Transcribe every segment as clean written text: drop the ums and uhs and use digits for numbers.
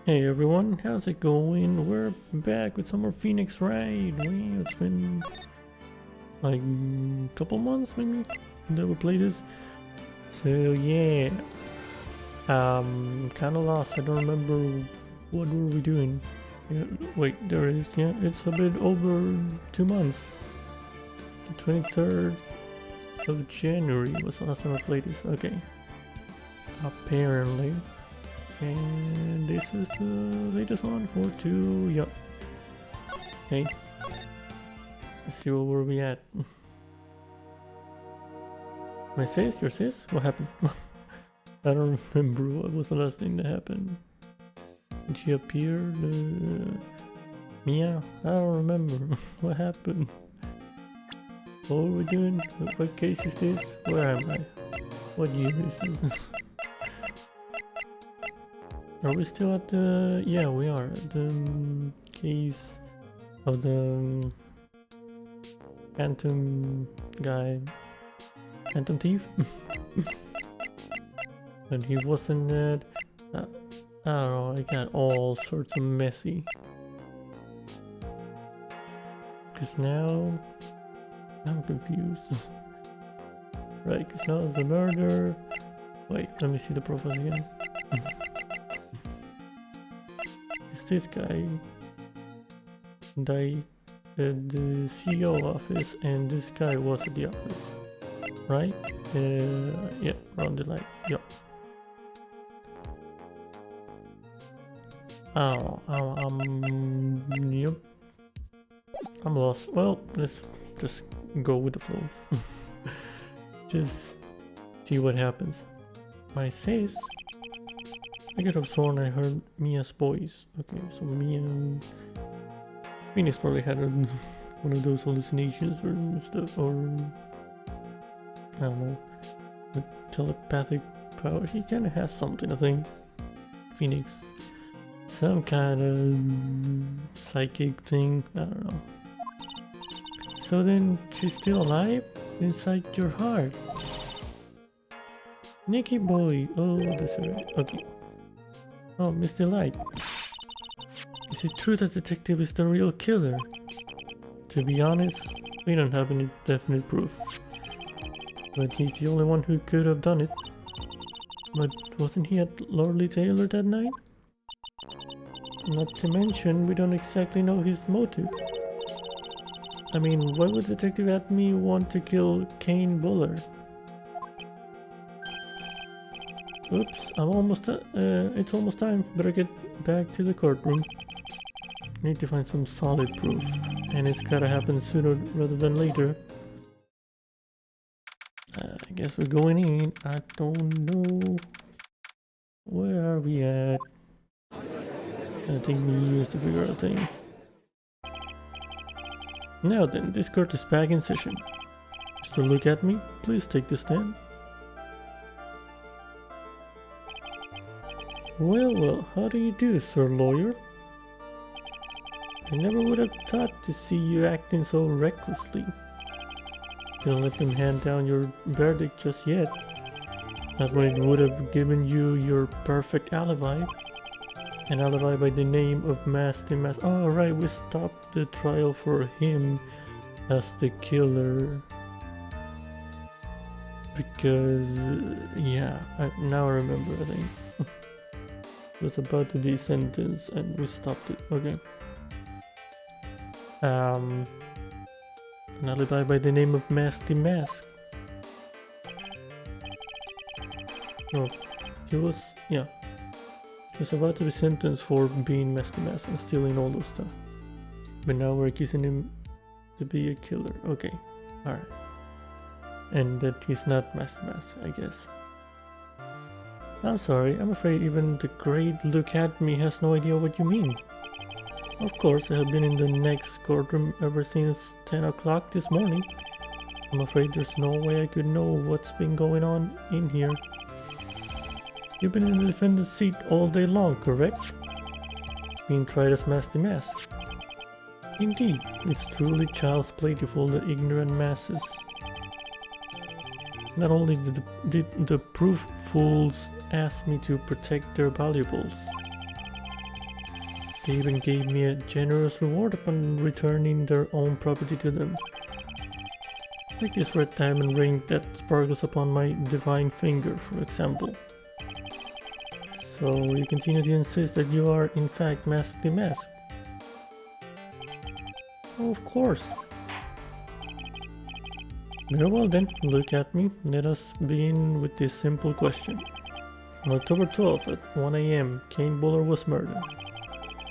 Hey everyone, how's it going? We're back with some more Phoenix Wright. It's been like a couple months maybe that we played this. So yeah, kind of lost. I don't remember what were we doing. Yeah, wait, there it is. Yeah, it's a bit over 2 months. The 23rd of January was the last time I played this. Okay, apparently. And this is the latest one for 2, yup. Okay. Let's see where we at. My sis? Your sis? What happened? I don't remember what was the last thing that happened. Did she appear? Mia? I don't remember. What happened? What were we doing? What case is this? Where am I? What year is this? Are we still at the... Yeah, we are at the case of the Phantom guy. Phantom thief? But he wasn't that... I don't know, it got all sorts of messy. Because now... I'm confused. Right, because now it's the murder... Wait, let me see the profile again. This guy died at the CEO office and this guy was at the office, right? Yeah, around the light, yep. Yep. I'm lost. Well, let's just go with the flow. Just see what happens. My sis. I could have sworn I heard Mia's voice. Okay, so Mia... Phoenix probably had one of those hallucinations or stuff, or... I don't know. A telepathic power. He kinda has something, I think. Phoenix. Some kind of psychic thing. I don't know. So then, she's still alive? Inside your heart? Nicky boy! Oh, that's right. Okay. Oh, Mr. Light. Is it true that Detective is the real killer? To be honest, we don't have any definite proof. But he's the only one who could have done it. But wasn't he at Lordly Taylor that night? Not to mention, we don't exactly know his motive. I mean, why would Detective Atme want to kill Kane Buller? Oops, I'm almost, it's almost time. Better get back to the courtroom. Need to find some solid proof. And it's gotta happen sooner rather than later. I guess we're going in. I don't know. Where are we at? I think we used to figure out things. Now then, this court is back in session. Mr. Look at me, please take the stand. Well, how do you do, sir lawyer? I never would have thought to see you acting so recklessly. Don't let them hand down your verdict just yet. Not when it would have given you your perfect alibi. An alibi by the name of Master Mas. Oh, right, we stopped the trial for him as the killer. Because, yeah, now I remember, I think. Was about to be sentenced and we stopped it. Okay. An alibi by the name of Masty Mask. No, he was, yeah. He was about to be sentenced for being Masty Mask and stealing all those stuff. But now we're accusing him to be a killer. Okay, alright. And that he's not Masty Mask, I guess. I'm sorry, I'm afraid even the great Look at Me has no idea what you mean. Of course, I have been in the next courtroom ever since 10 o'clock this morning. I'm afraid there's no way I could know what's been going on in here. You've been in the defendant's seat all day long, correct? Being tried as Masty Mask. Indeed, it's truly child's play to fool the ignorant masses. Not only did the proof fools ask me to protect their valuables, They even gave me a generous reward upon returning their own property to them. Like this red diamond ring that sparkles upon my divine finger, for example. So you continue to insist that you are in fact Mask the Mask? Oh, of course. Very well then, look at me. Let us begin with this simple question. On October 12th at 1 AM, Kane Buller was murdered.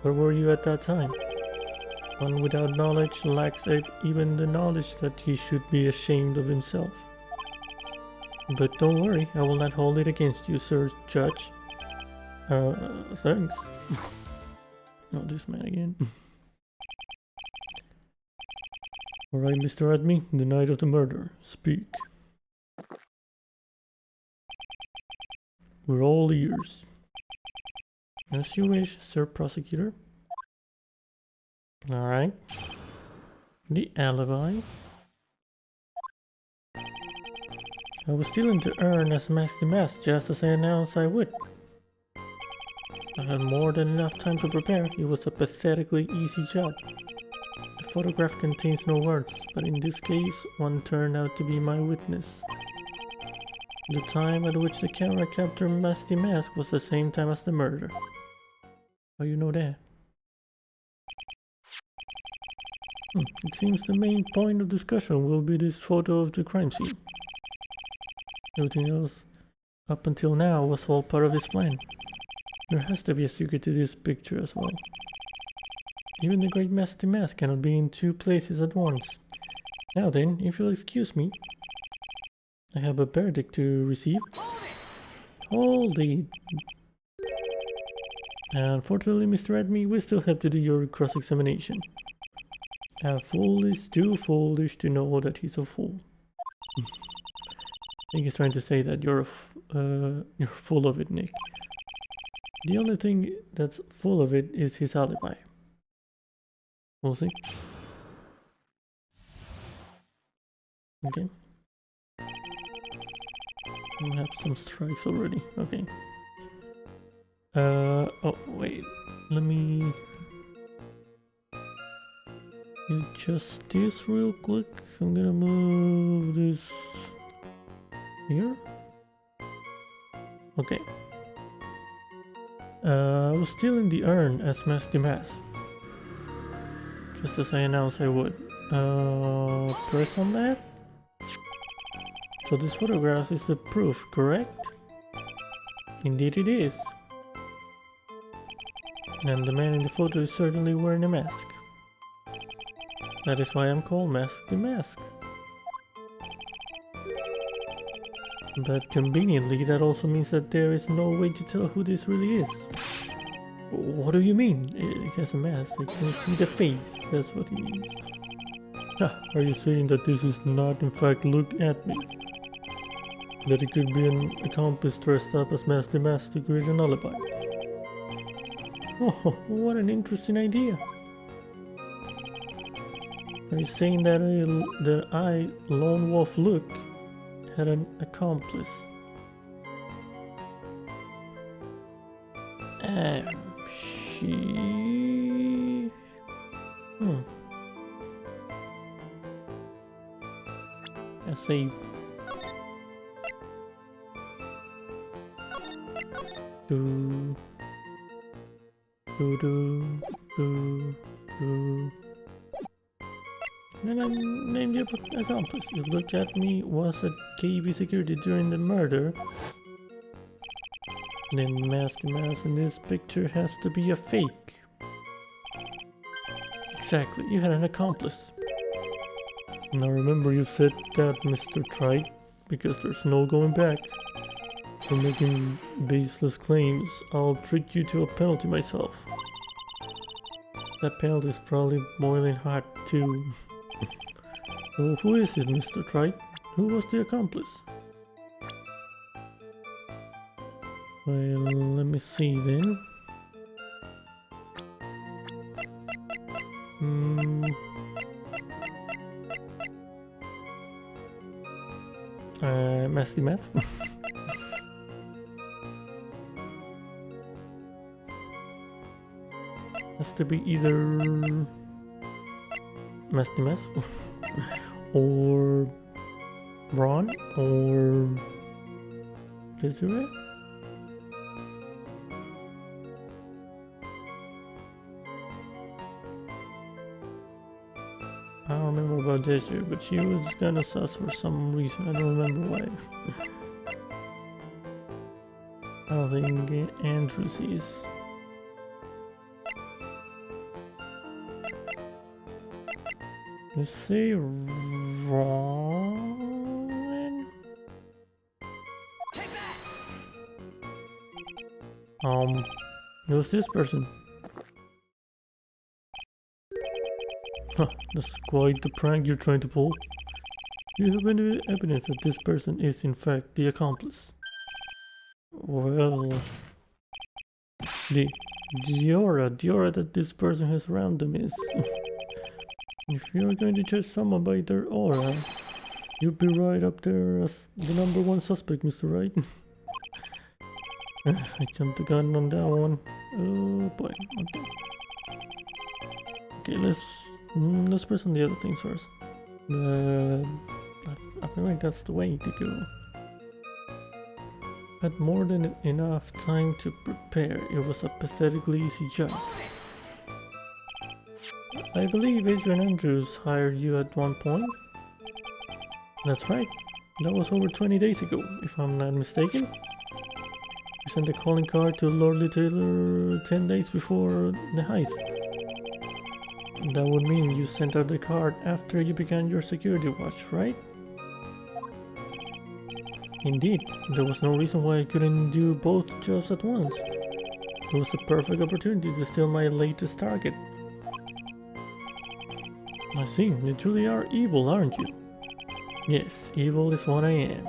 Where were you at that time? One without knowledge lacks even the knowledge that he should be ashamed of himself. But don't worry, I will not hold it against you, Sir Judge. Thanks. Oh, this man again. Alright, Mr. Admi, the night of the murder. Speak. We're all ears. As you wish, Sir Prosecutor. Alright. The alibi. I was still in the urn as Mask the Mask, just as I announced I would. I had more than enough time to prepare. It was a pathetically easy job. The photograph contains no words, but in this case, one turned out to be my witness. The time at which the camera captured Mask the Mask was the same time as the murder. How you know that? It seems the main point of discussion will be this photo of the crime scene. Everything else up until now was all part of his plan. There has to be a secret to this picture as well. Even the great Mask the Mask cannot be in two places at once. Now then, if you'll excuse me, I have a verdict to receive. Hold it! Unfortunately, Mr. Admi, we still have to do your cross-examination. A fool is too foolish to know that he's a fool. I think he's trying to say that you're full of it, Nick. The only thing that's full of it is his alibi. We'll see. Okay. We have some strikes already. Okay. Oh wait. Let me adjust this real quick. I'm gonna move this here. Okay. I was still in the urn as Mask the Mask, just as I announced I would. Press on that. So this photograph is the proof, correct? Indeed it is. And the man in the photo is certainly wearing a mask. That is why I'm called Mask the Mask. But conveniently, that also means that there is no way to tell who this really is. What do you mean? It has a mask. I can see the face. That's what he means. Are you saying that this is not in fact look at me? That it could be an accomplice dressed up as Mask the Mask to create an alibi? Oh, what an interesting idea. Are you saying that I, Lone Wolf Look, had an accomplice? She... I say... Do... And I named the accomplice. You look at me was at KV security during the murder. Then Mask the Mask in this picture has to be a fake. Exactly, you had an accomplice. Now remember you said that, Mr. Wright, because there's no going back. For making baseless claims, I'll treat you to a penalty myself. That penalty is probably boiling hot too. Well, who is it, Mr. Wright? Who was the accomplice? Well, let me see then. Mask the Mask. Has to be either Messy Mess or Ron or Desiree? I don't remember about Desiree, but she was kinda sus for some reason. I don't remember why. I don't think Andrews is. Let's say Ron. Who's this person? Huh, that's quite the prank you're trying to pull. Do you have any evidence that this person is in fact the accomplice? Well, the aura that this person has around them is. If you're going to judge someone by their aura, you'd be right up there as the #1 suspect, Mr. Wright. I jumped the gun on that one. Oh boy. Okay, let's press on the other things first. I feel like that's the way to go. Had more than enough time to prepare. It was a pathetically easy job. I believe Adrian Andrews hired you at one point. That's right. That was over 20 days ago, if I'm not mistaken. You sent a calling card to Lordly Taylor 10 days before the heist. That would mean you sent out the card after you began your security watch, right? Indeed, there was no reason why I couldn't do both jobs at once. It was a perfect opportunity to steal my latest target. I see, you truly are evil, aren't you? Yes, evil is what I am.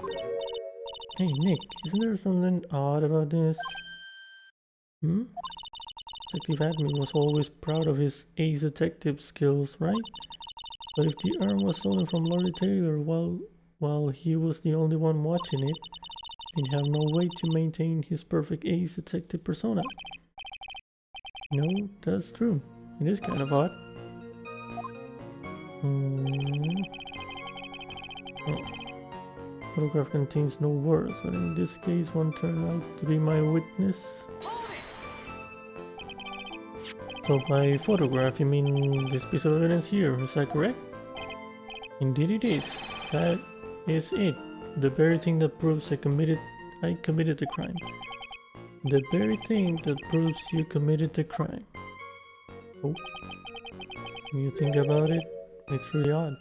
Hey Nick, isn't there something odd about this? Detective Admin was always proud of his ace detective skills, right? But if the arm was stolen from Lordy Taylor while he was the only one watching it, he'd have no way to maintain his perfect ace detective persona. No, that's true. It is kind of odd. Photograph contains no words, but in this case one turned out to be my witness. So by photograph you mean this piece of evidence here, is that correct? Indeed it is. That is it. The very thing that proves I committed the crime. The very thing that proves you committed the crime. Oh. When you think about it, it's really odd.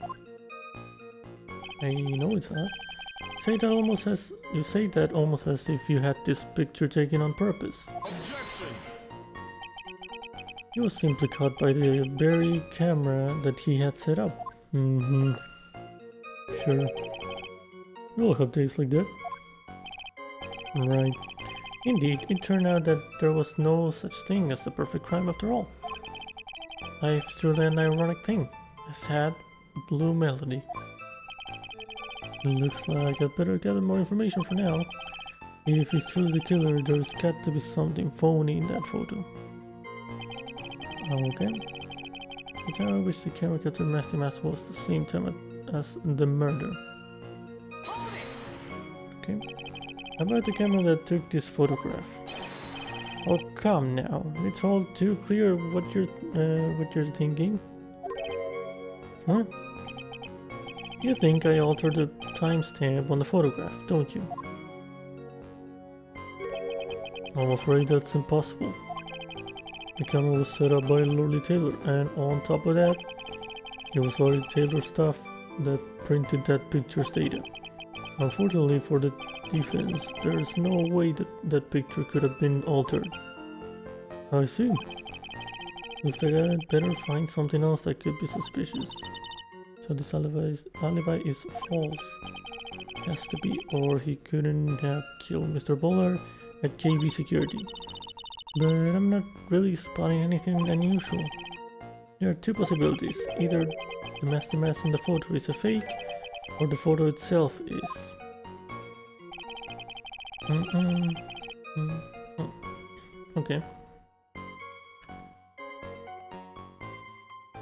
I know it's odd. You say that almost as if you had this picture taken on purpose. Objection! He was simply caught by the very camera that he had set up. Sure. We all have days like that. Right. Indeed, it turned out that there was no such thing as the perfect crime after all. Life's truly an ironic thing. A sad, blue melody. It looks like I'd better gather more information for now. If he's truly the killer, there's got to be something phony in that photo. Okay. The time at which the camera captured Messy Mess was the same time as the murder. Okay. How about the camera that took this photograph? Oh, come now. It's all too clear what you're thinking. Huh? You think I altered the timestamp on the photograph, don't you? I'm afraid that's impossible. The camera was set up by Lordy Taylor, and on top of that, it was Lordy Taylor's stuff that printed that picture's data. Unfortunately for the defense, there's no way that that picture could have been altered. I see. Looks like I'd better find something else that could be suspicious. So this alibi is false. Has to be, or he couldn't have killed Mr. Bowler at KB Security. But I'm not really spotting anything unusual. There are two possibilities. Either the Messy Mess in the photo is a fake, or the photo itself is. Okay.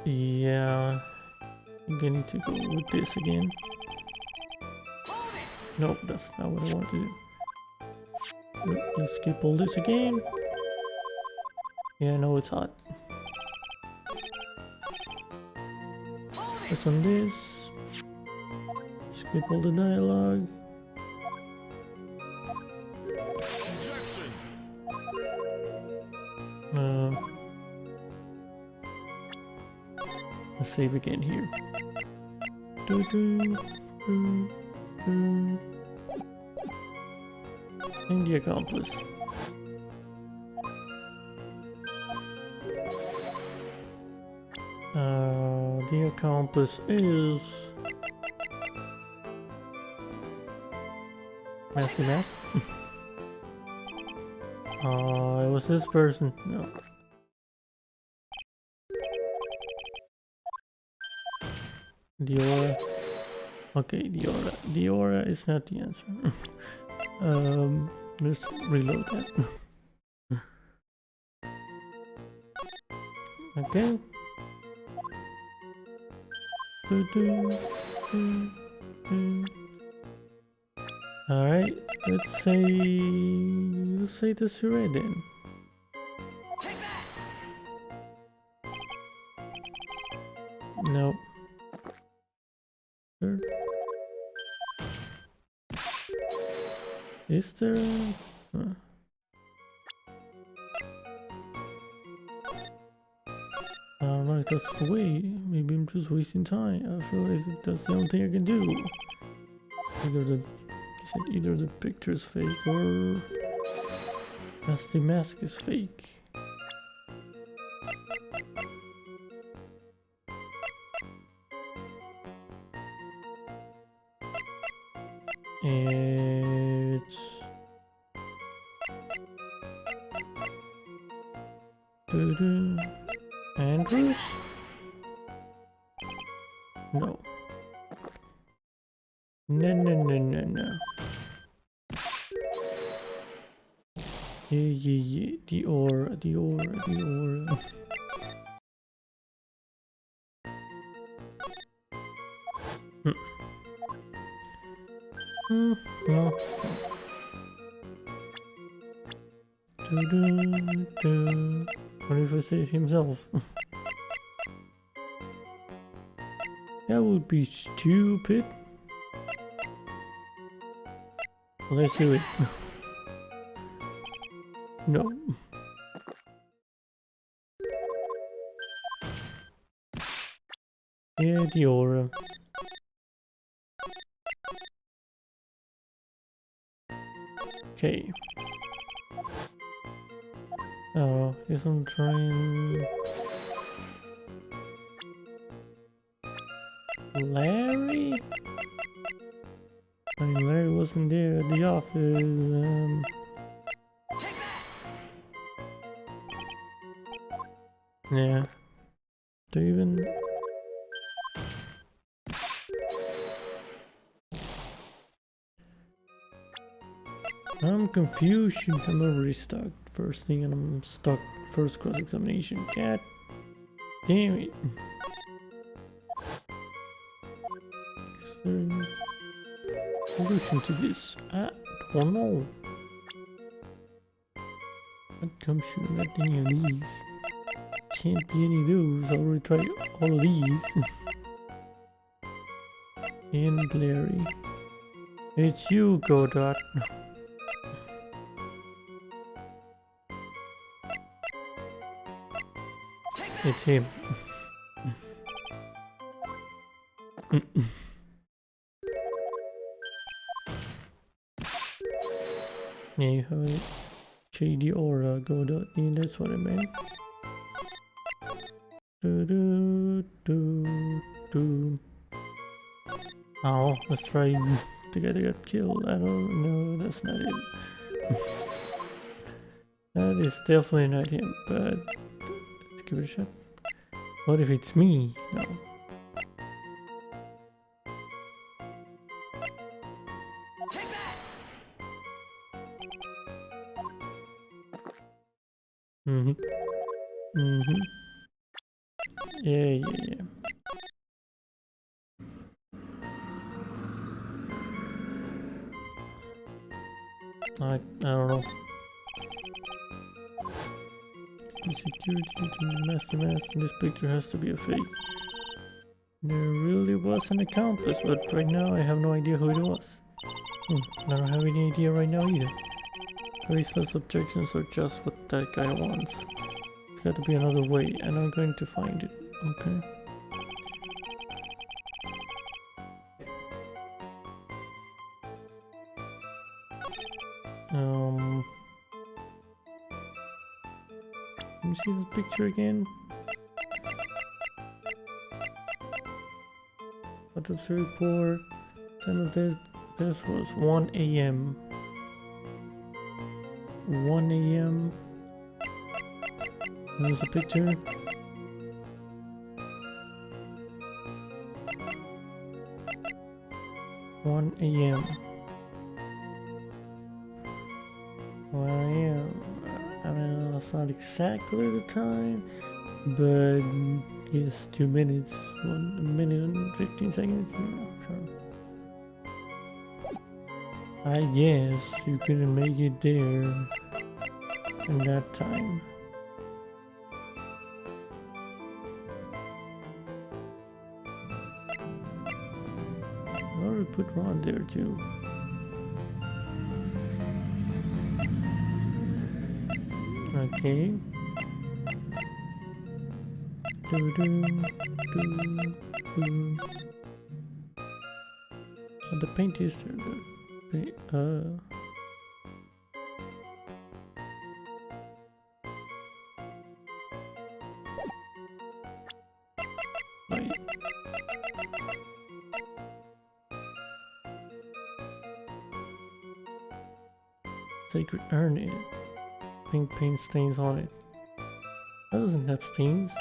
Yeah, I think I need to go with this again. Nope, that's not what I want to do. Let's skip all this again. Yeah, no, it's hot. Press on this. Skip all the dialogue. Let's save again here. And the accomplice. The accomplice is Mask. It was this person. No. The aura. Okay, the aura. The aura is not the answer. Let's reload that. Okay. Alright, let's say this right then. Nope. Sure. Is there? I don't know if that's the way. Maybe I'm just wasting time. I feel like that's the only thing I can do. Either the picture is fake or the mask is fake. It's Andrews? No. No. Yeah. The aura. No. What if I say it himself? That would be stupid. Let's do it. No. Yeah, the aura. Okay. Oh, guess I'm trying... Larry? I mean, Larry wasn't there at the office. Yeah. Do you even... I'm confused. I'm already stuck. First thing, and I'm stuck. First cross-examination. God damn it. Is there a solution to this? I don't know. What comes shooting at any of these? Can't be any of those. I already tried all of these. And Larry. It's you, Godot. It's him. Yeah, you have a shady aura, Godot. Yeah, that's what I meant. Oh, let's try the guy that got killed. I don't know, that's not it. That is definitely not him, but let's give it a shot. What if it's me? No. Yeah. I don't know. The security between the master mask and this picture has to be a fake. There really was an accomplice, but right now I have no idea who it was. I don't have any idea right now either. Faceless objections are just what that guy wants. There's got to be another way, and I'm going to find it. Okay. Let me see the picture again. Autopsy report. Time of death was 1 a.m. 1 a.m. There's a picture. (1 a.m.) 1 a.m. I mean, that's not exactly the time, but yes, 2 minutes, 1 minute and 15 seconds. Sure. I guess you couldn't make it there in that time. Or we put Ron there too. Okay. And the paint is there. Wait. Sacred urn in it. Pink paint stains on it. That doesn't have stains.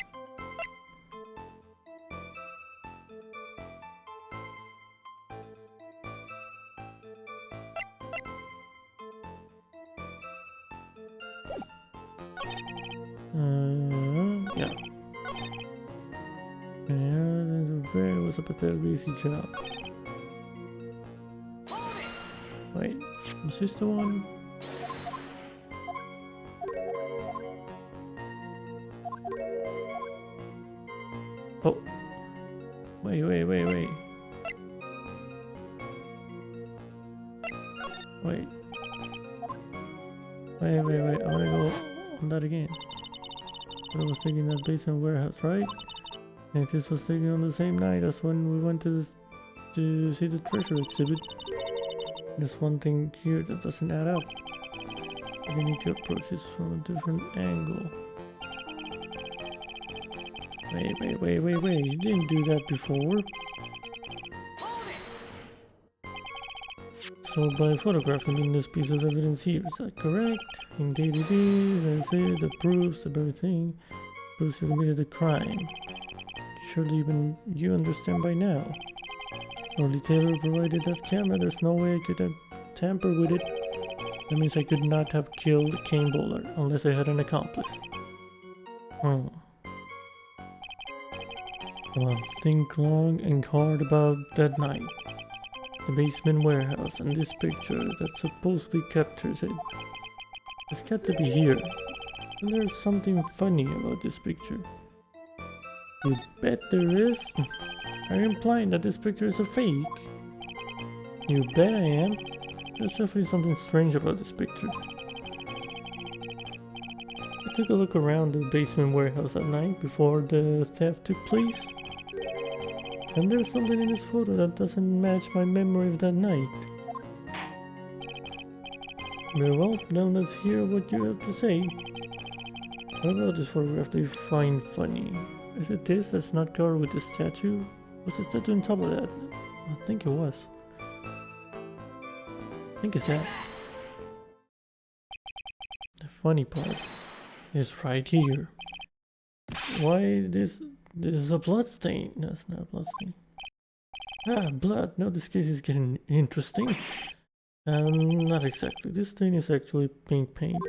Yeah. It was a pathetic easy job. Wait, was this the one? Oh. Wait. Wait. I wanna go on that again. I was taking that basement warehouse, right? And this was taken on the same night as when we went to see the treasure exhibit. There's one thing here that doesn't add up. We need to approach this from a different angle. Wait. You didn't do that before. So by photographing this piece of evidence here, is that correct? Indeed it is, that's it, the proofs of everything. Proves you committed the crime. Surely even you understand by now. Only Taylor provided that camera, there's no way I could have tampered with it. That means I could not have killed Kane Bowler unless I had an accomplice. Come on, think long and hard about that night. The basement warehouse and this picture that supposedly captures it. It's got to be here. And there's something funny about this picture. You bet there is? Are you implying that this picture is a fake? You bet I am. There's definitely something strange about this picture. I took a look around the basement warehouse at night before the theft took place. And there's something in this photo that doesn't match my memory of that night. Very well, then let's hear what you have to say. What about this photograph do you find funny? Is it this that's not covered with the statue? Was the statue on top of that? I think it was. I think it's that. The funny part is right here. Why this is a blood stain? That's not a blood stain. Ah, blood. Now this case is getting interesting. Not exactly. This stain is actually pink paint.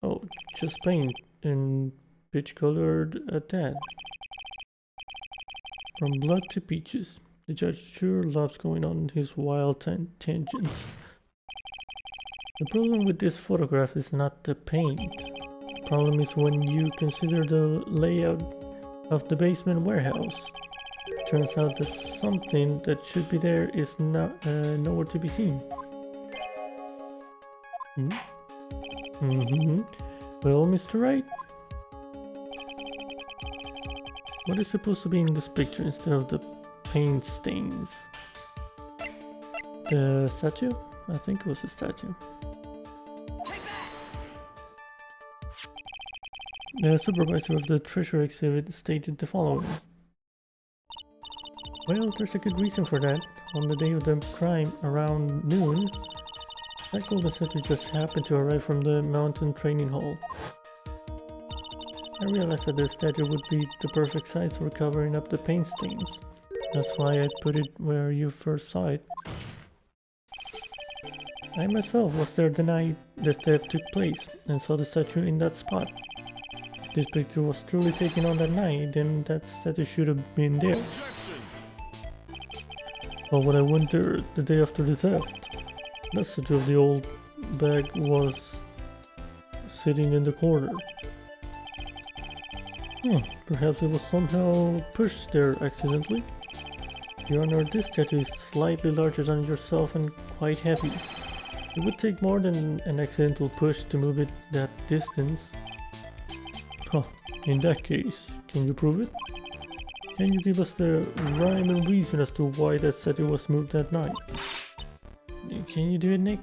Oh, just paint. And Peach-colored at that. From blood to peaches. The judge sure loves going on his wild tangents. The problem with this photograph is not the paint. The problem is when you consider the layout of the basement warehouse. Turns out that something that should be there is nowhere to be seen. Well, Mr. Wright, what is supposed to be in this picture instead of the paint stains? The statue? I think it was a statue. The supervisor of the treasure exhibit stated the following. Well, there's a good reason for that. On the day of the crime, around noon, that golden statue just happened to arrive from the mountain training hall. I realized that the statue would be the perfect size for covering up the paint stains. That's why I put it where you first saw it. I myself was there the night the theft took place and saw the statue in that spot. If this picture was truly taken on that night, then that statue should have been there. But when I went there the day after the theft, the statue of the old bag was sitting in the corner. Perhaps it was somehow pushed there accidentally. Your Honor, this statue is slightly larger than yourself and quite heavy. It would take more than an accidental push to move it that distance. In that case, can you prove it? Can you give us the rhyme and reason as to why that statue was moved that night? Can you do it, Nick?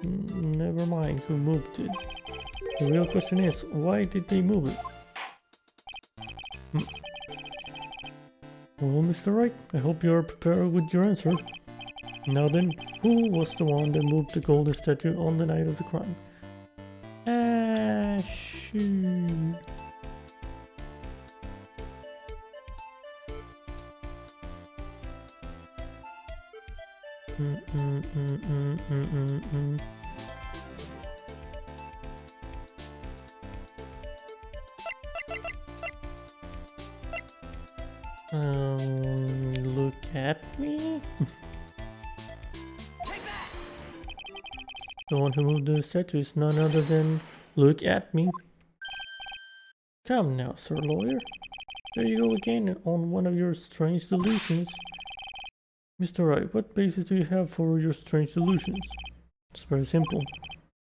Never mind who moved it. The real question is, why did they move it? Well, Mr. Wright, I hope you are prepared with your answer. Now then, who was the one that moved the golden statue on the night of the crime? Shoot. Look at me. The one who moved the statue is none other than look at me. Come now, Sir Lawyer. There you go again on one of your strange delusions. Mr. Wright, what basis do you have for your strange delusions? It's very simple.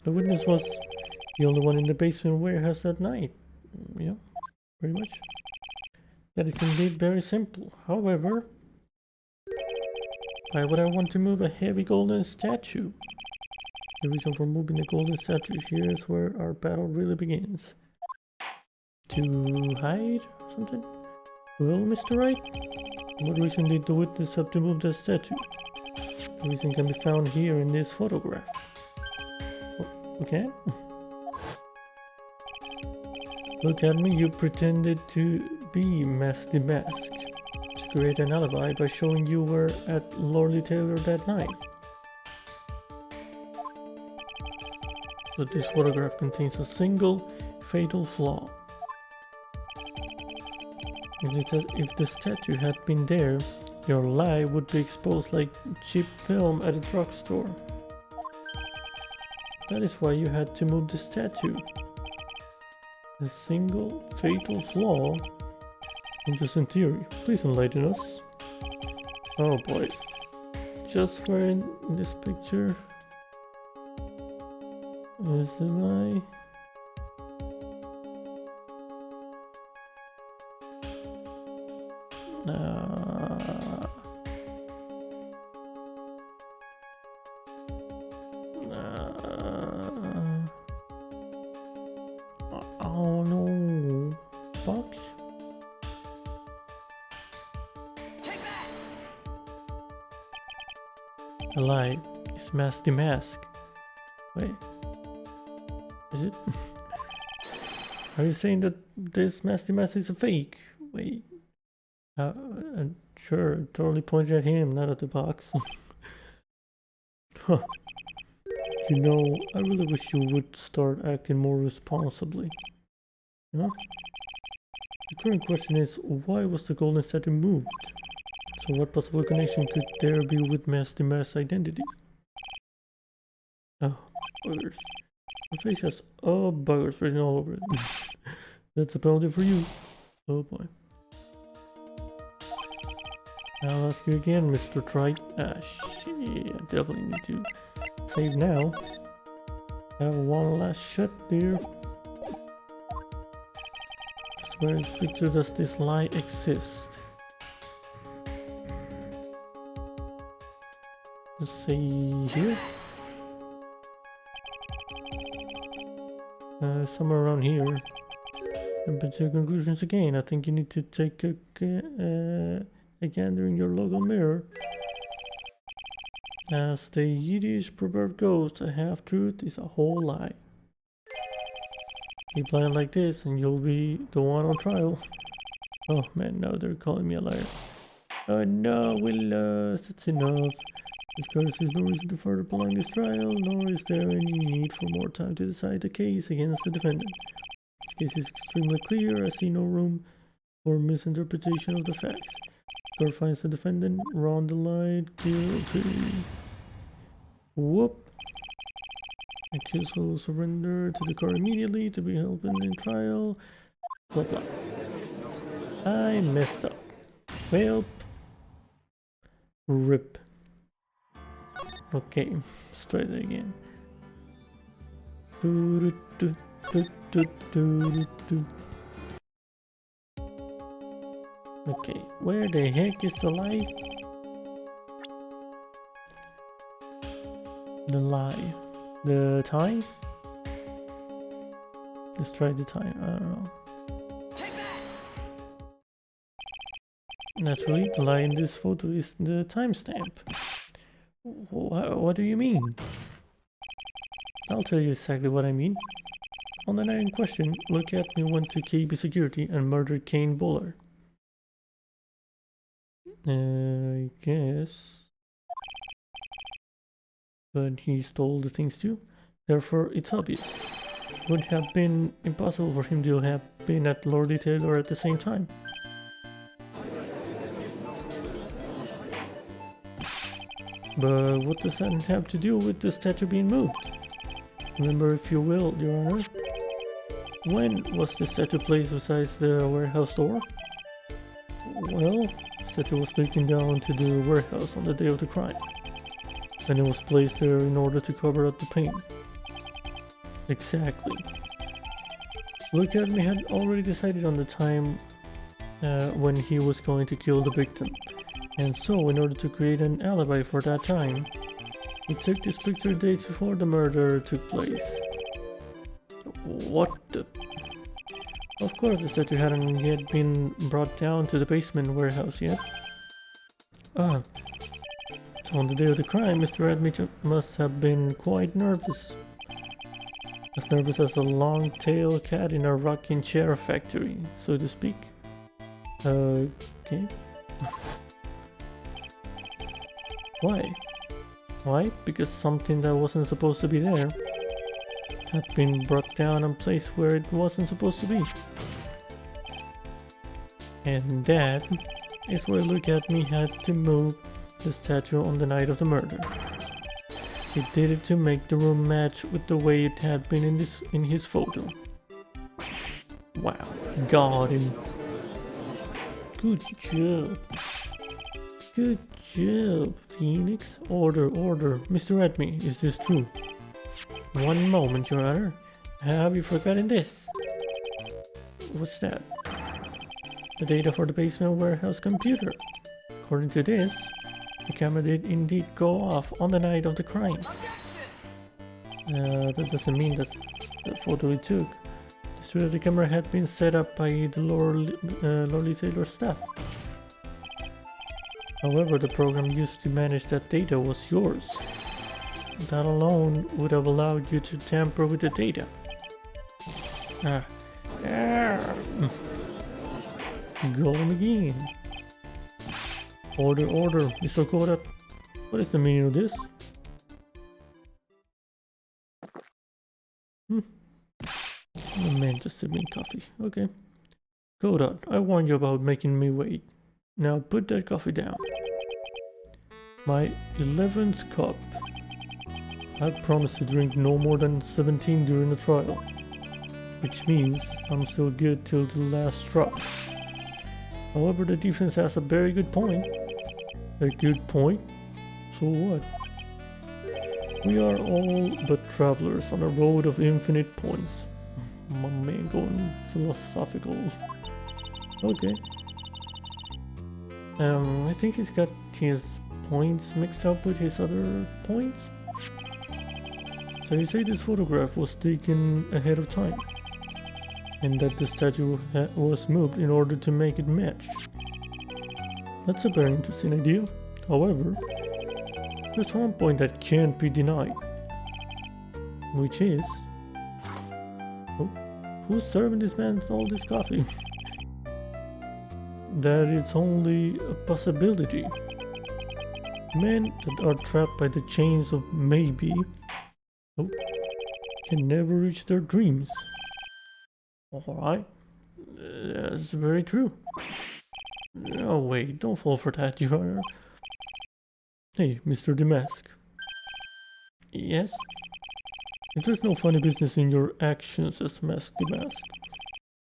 The witness was the only one in the basement warehouse that night. Yeah, pretty much. That is indeed very simple. However, why would I want to move a heavy golden statue? The reason for moving the golden statue here is where our battle really begins. To hide or something? Well, Mr. Wright, what reason did the witness have to move the statue? The reason can be found here in this photograph. Okay? Look at me, you pretended to be Mask the Mask to create an alibi by showing you were at Lordly Taylor that night. But this photograph contains a single fatal flaw. If the statue had been there, your lie would be exposed like cheap film at a drugstore. That is why you had to move the statue. A single fatal flaw? Interesting theory. Please enlighten us. Oh boy. Just where in this picture is the lie? Oh no, box? A lie is Mask the Mask. Wait, is it? Are you saying that this Mask the Mask is a fake? Wait. Sure, totally pointed at him, not at the box. Huh. You know, I really wish you would start acting more responsibly. Huh? The current question is, why was the golden statue moved? So what possible connection could there be with Master Mass identity? Oh, buggers. The face has buggers written all over it. That's a penalty for you. Oh boy. I'll ask you again, Mr. Trite. Ah, shit. I definitely need to save now. Have one last shot there. Where in picture does this lie exist? Let's see here. Somewhere around here. But to conclusions again. I think you need to take a gander in your local mirror. As the Yiddish proverb goes, a half-truth is a whole lie. Keep lying like this and you'll be the one on trial. Oh man, now they're calling me a liar. Oh no, we lost. That's enough. This court sees no reason to further prolong this trial, nor is there any need for more time to decide the case against the defendant. This case is extremely clear. I see no room for misinterpretation of the facts. The court finds the defendant, Ron the Light, guilty. Whoop. Accused will surrender to the court immediately to be held in trial. Blah blah. I messed up. Well, rip. Okay, let's try that again. Okay, where the heck is the light? The lie. The time? Let's try the time. I don't know. Naturally, the lie in this photo is the timestamp. What do you mean? I'll tell you exactly what I mean. On the night in question, look at me went to KB Security and murdered Kane Buller. I guess. But he stole the things too. Therefore, it's obvious. It would have been impossible for him to have been at Lordy Taylor at the same time. But what does that have to do with the statue being moved? Remember, if you will, Your Honor, when was the statue placed besides the warehouse door? Well, the statue was taken down to the warehouse on the day of the crime, and it was placed there in order to cover up the paint. Exactly. Look at me had already decided on the time when he was going to kill the victim. And so, in order to create an alibi for that time, he took this picture days before the murder took place. What the? Of course, the statue hadn't yet been brought down to the basement warehouse yet. So on the day of the crime, Mr. Admit must have been quite nervous. As nervous as a long-tailed cat in a rocking chair factory, so to speak. Okay. Why? Why? Because something that wasn't supposed to be there had been brought down and placed where it wasn't supposed to be. And that is where Look At Me had to move the statue on the night of the murder. He did it to make the room match with the way it had been in his photo. Wow, got him. Good job. Good job, Phoenix. Order, order. Mr. Redme, is this true? One moment, Your Honor. Have you forgotten this? What's that? The data for the basement warehouse computer. According to this, the camera did indeed go off on the night of the crime. That doesn't mean that's the photo it took. It's true that the camera had been set up by the Lordy Taylor staff. However, the program used to manage that data was yours. That alone would have allowed you to tamper with the data. Go him again. Order, order, Mr. Koda. What is the meaning of this? A man just sipping coffee. Okay. Go on. I warned you about making me wait. Now put that coffee down. My 11th cup. I promise to drink no more than 17 during the trial. Which means I'm still good till the last drop. However, the defense has a very good point. A good point? So what? We are all but travelers on a road of infinite points. My man going philosophical. Okay. I think he's got his points mixed up with his other points. So you say this photograph was taken ahead of time, and that the statue was moved in order to make it match. That's a very interesting idea. However, there's one point that can't be denied, which is... Oh, who's serving this man all this coffee? That it's only a possibility. Men that are trapped by the chains of maybe can never reach their dreams. Alright, that's very true. No, wait, don't fall for that, you are... Hey, Mr. Damask. Yes? If there's no funny business in your actions as Mask Damask,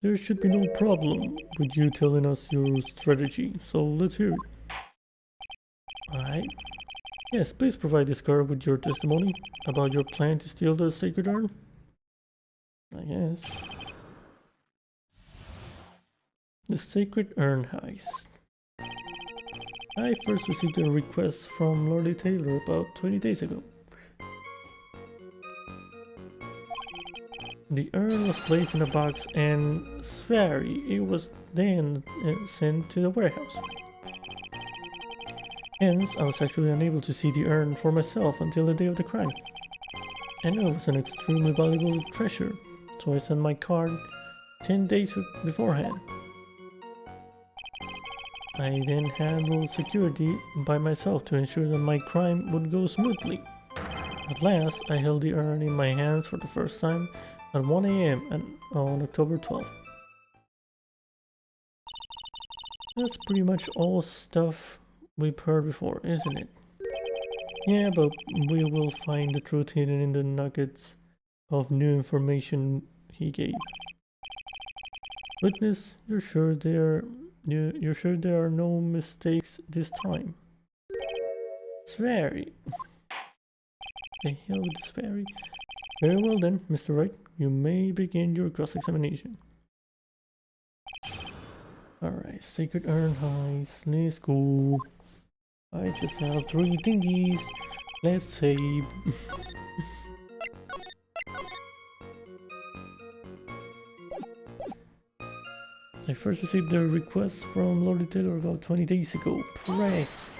there should be no problem with you telling us your strategy, so let's hear it. Alright. Yes, please provide this card with your testimony about your plan to steal the sacred urn. I guess. The sacred urn heist. I first received a request from Lordy Taylor about 20 days ago. The urn was placed in a box and it was then sent to the warehouse. Hence, I was actually unable to see the urn for myself until the day of the crime. I knew it was an extremely valuable treasure, so I sent my card 10 days beforehand. I then handled security by myself to ensure that my crime would go smoothly. At last, I held the urn in my hands for the first time at 1 AM on October 12th. That's pretty much all stuff we've heard before, isn't it? Yeah, but we will find the truth hidden in the nuggets of new information he gave. Witness, you're sure there are no mistakes this time? Sweary. The hell with the Sweary? Very well then, Mr. Wright. You may begin your cross-examination. Alright, Sacred Urn heist. Let's go. I just have 3 thingies. Let's save. I first received the request from Lordy Taylor about 20 days ago. Press.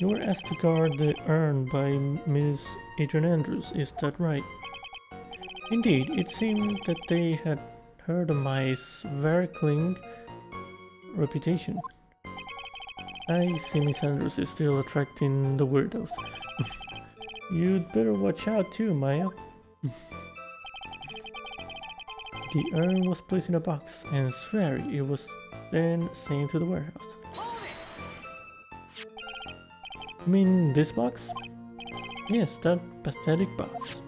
You were asked to guard the urn by Miss Adrian Andrews, is that right? Indeed, it seemed that they had heard of my sparkling reputation. I see Miss Andrews is still attracting the weirdos. You'd better watch out too, Maya. The urn was placed in a box, and Sweary, it was then sent to the warehouse. You mean this box? Yes, that pathetic box.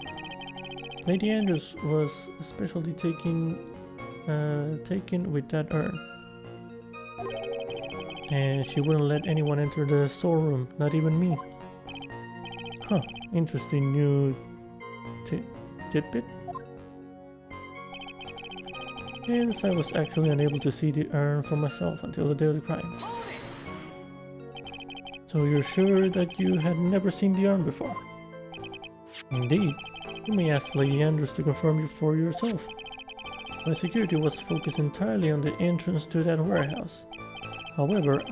Lady Andrews was especially taken with that urn. And she wouldn't let anyone enter the storeroom, not even me. Huh, interesting new tidbit. Hence, I was actually unable to see the urn for myself until the day of the crime. So you're sure that you had never seen the urn before? Indeed. You may ask Lady Andrews to confirm it for yourself. My security was focused entirely on the entrance to that warehouse. However,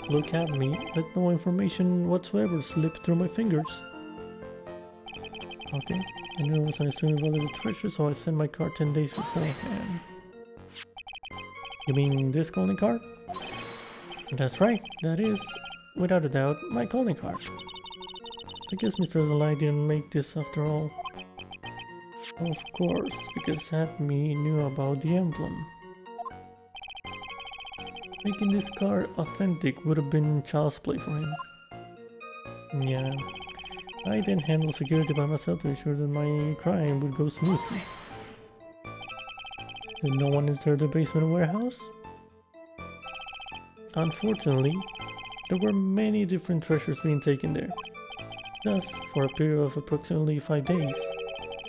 look at me, let no information whatsoever slip through my fingers. Okay, I knew it was an extremely valuable treasure, so I sent my card 10 days beforehand. You mean this calling card? That's right, that is, without a doubt, my calling card. I guess Mr. Delay didn't make this after all. Of course, because Admi knew about the emblem. Making this card authentic would have been child's play for him. Yeah. I then handled security by myself to ensure that my crime would go smoothly. Did no one enter the basement warehouse? Unfortunately, there were many different treasures being taken there. Thus, for a period of approximately 5 days,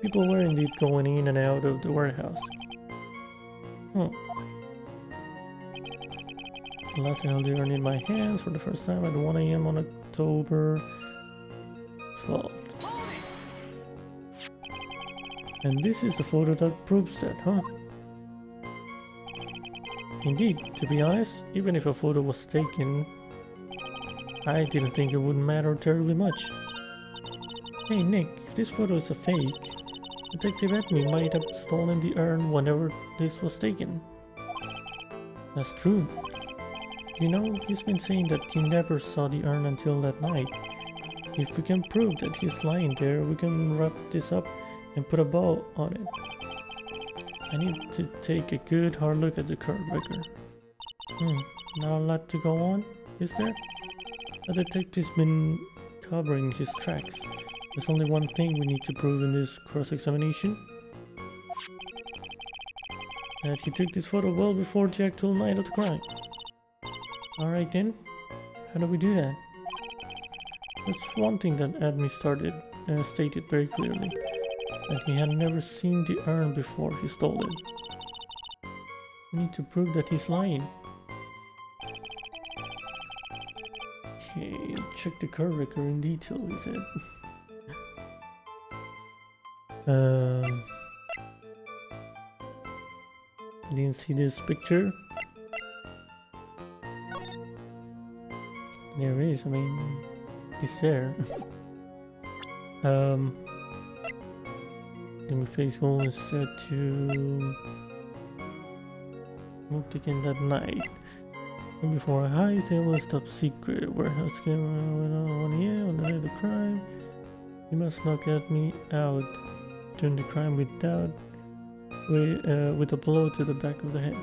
people were indeed going in and out of the warehouse. The last I held the urn in my hands for the first time at 1 AM on October 12th. And this is the photo that proves that, huh? Indeed, to be honest, even if a photo was taken, I didn't think it would matter terribly much. Hey Nick, if this photo is a fake, Detective Edme might have stolen the urn whenever this was taken. That's true. You know, he's been saying that he never saw the urn until that night. If we can prove that he's lying there, we can wrap this up and put a bow on it. I need to take a good hard look at the card record. Not a lot to go on, is there? The detective's been covering his tracks. There's only one thing we need to prove in this cross-examination. That he took this photo well before the actual night of the crime. Alright then, how do we do that? That's one thing that Admi stated very clearly. That he had never seen the urn before he stole it. We need to prove that he's lying. Okay, check the card record in detail, he said. Didn't see this picture. There is, I mean, it's there. My face goal is set to moved again that night. And before I hide, it was top secret. Warehouse camera went on 1 AM on the night of the crime. You must not get me out during the crime without with a blow to the back of the head.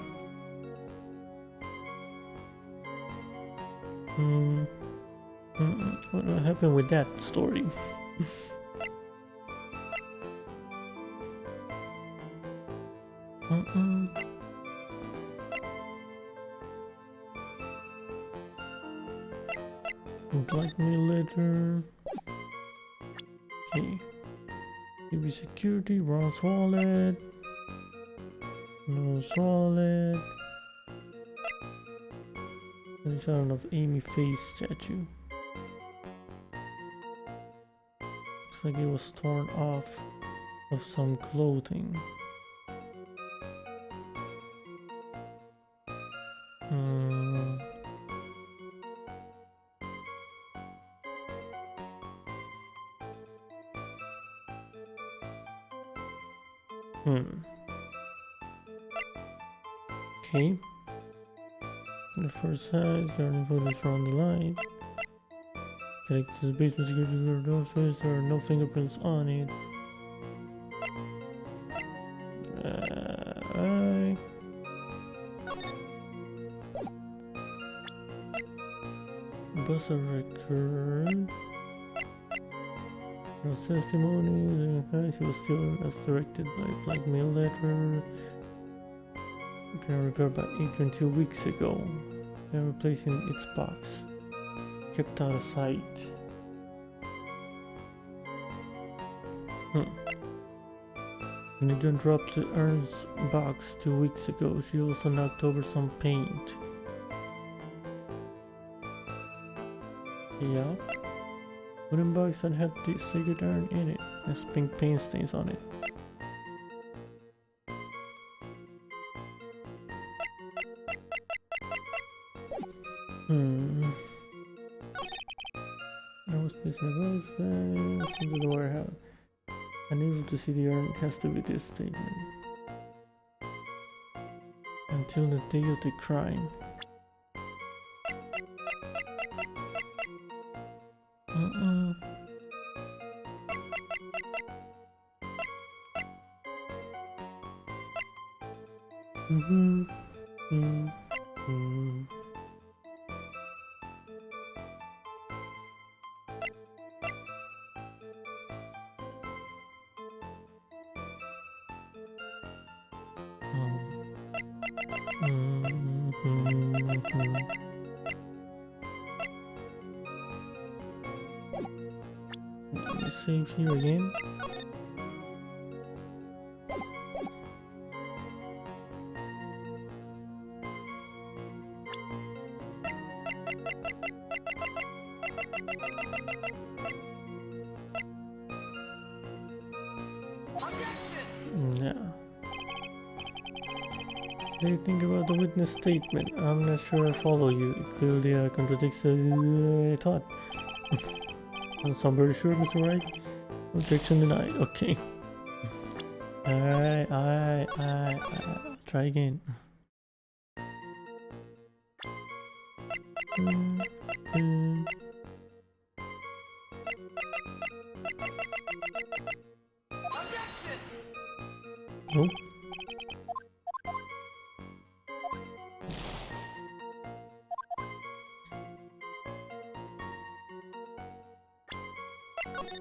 What happened with that story? Blackmail letter. Okay. UB security, Ron's wallet. No's wallet. And a shot of Amy face statue. Looks like it was torn off of some clothing. Okay. The first size, guarding photos around the line. Connect to the basement security door first, there are no fingerprints on it. Alright. Bus record. No testimony. She was still as directed by blackmail letter. Repair by Adrian 2 weeks ago. Then replacing its box. Kept out of sight. When Adrian dropped the urns box 2 weeks ago, she also knocked over some paint. Yeah. Wooden box that had the sacred urn in it. Has pink paint stains on it. I was placed in a bus into the warehouse. Unable to see the urn, it has to be this statement. Until the day of the crime. Mm-hmm. Mm-hmm. Let me save here again. Yeah. What do you think about the witness statement? I'm not sure I follow you. It clearly contradicts I thought. I'm pretty sure, Mr. Wright. Objection denied. Okay. Alright. Try again. Nope.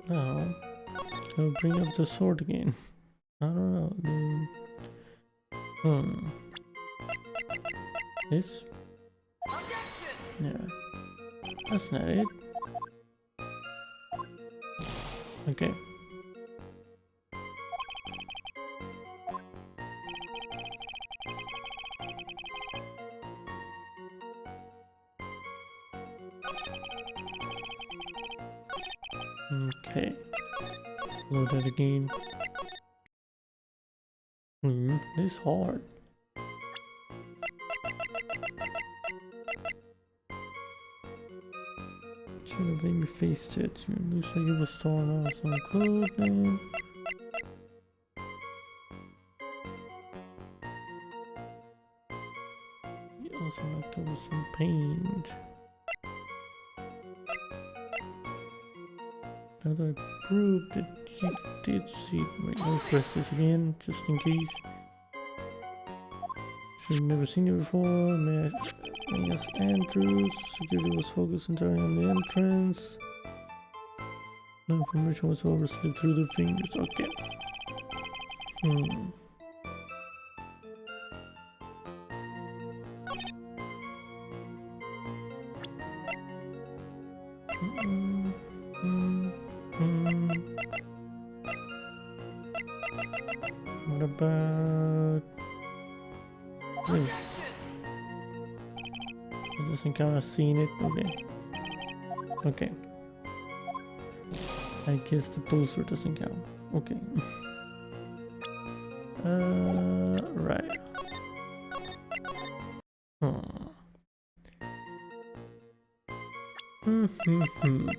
Now, I'll bring up the sword again. I don't know. This? Yeah. That's not it. Okay. Okay. Load that again. This hard. Should have made me face tattoo. Looks like it was torn off some clothing. He also knocked over some paint. Now that I proved that he did see it. Wait, I'll press this again, just in case. Should have never seen it before. May I ask Andrews? Security was focused entirely on the entrance. No information whatsoever slipped through the fingers. Okay. What about this? It doesn't count as seeing it. Okay. I guess the poster doesn't count. Okay. Right.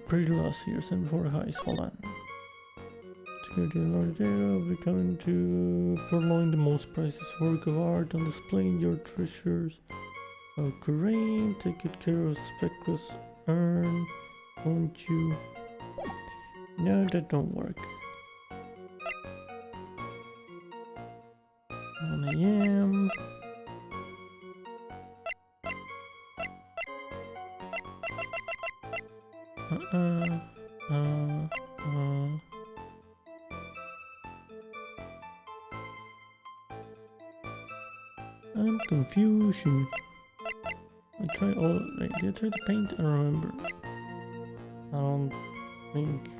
Pretty lost here. Send before the heist. Hold on. Security alert there. I'll be coming to purloin the most priceless work of art on display in your treasures. Oh, great. Take good care of Speckles urn, won't you? No, that don't work. 1 AM. I'm confusion. I try all. Wait, did I try to paint? I don't remember. I don't think.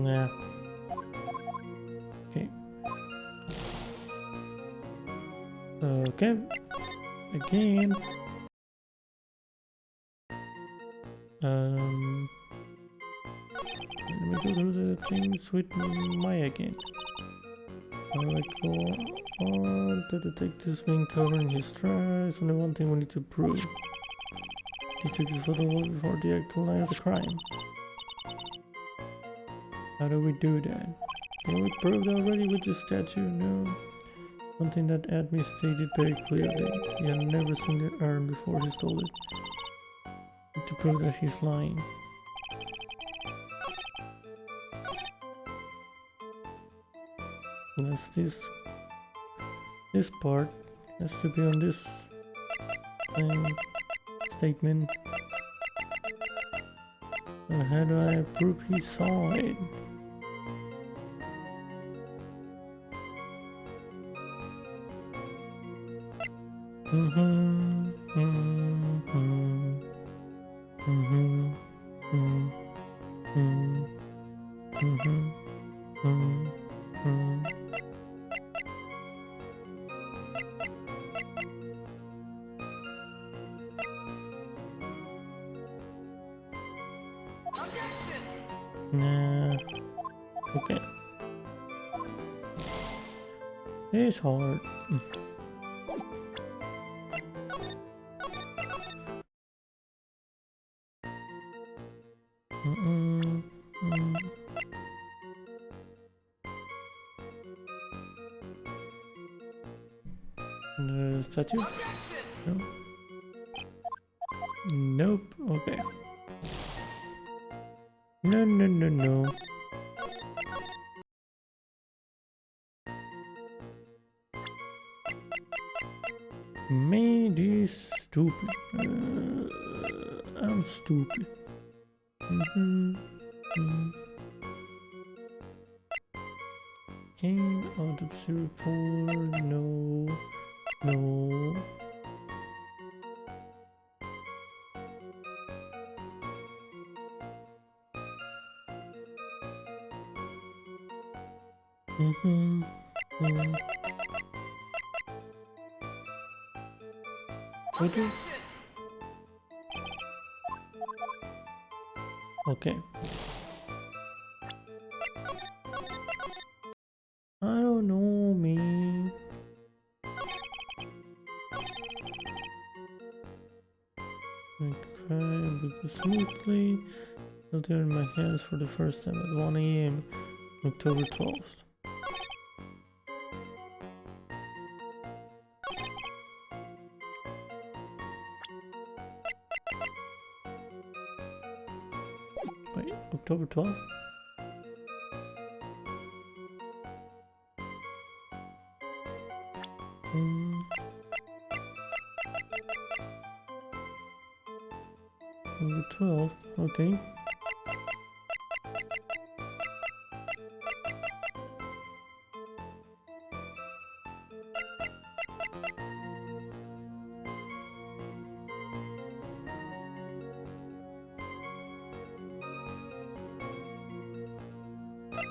Yeah. Okay. Okay. Again. Let me go through the things with Maya again. How do I go on? The detective's been covering his tracks. Only one thing we need to prove. He took his photo before the actual night of the crime. How do we do that? Can we prove already with this statue? No. One thing that Admi stated very clearly. He had never seen the urn before he stole it. To prove that he's lying. Unless this part has to be on this statement. So how do I prove he saw it? Nah. Okay. It's hard. The statue? No. Nope. Okay. No. Made is stupid. I'm stupid. King autopsy report. No. Okay. I don't know, me. I cry because smoothly. Felt it in my hands for the first time at 1 AM, October 12th. Wait, October 12th? October 12th, okay.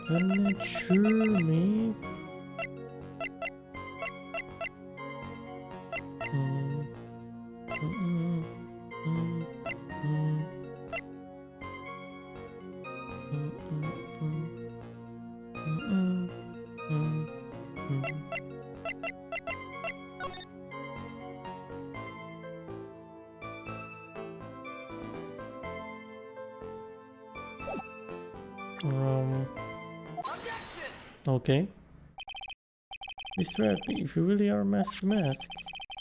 I'm not sure, me. Okay. Mr. Adby, if you really are Master Mask,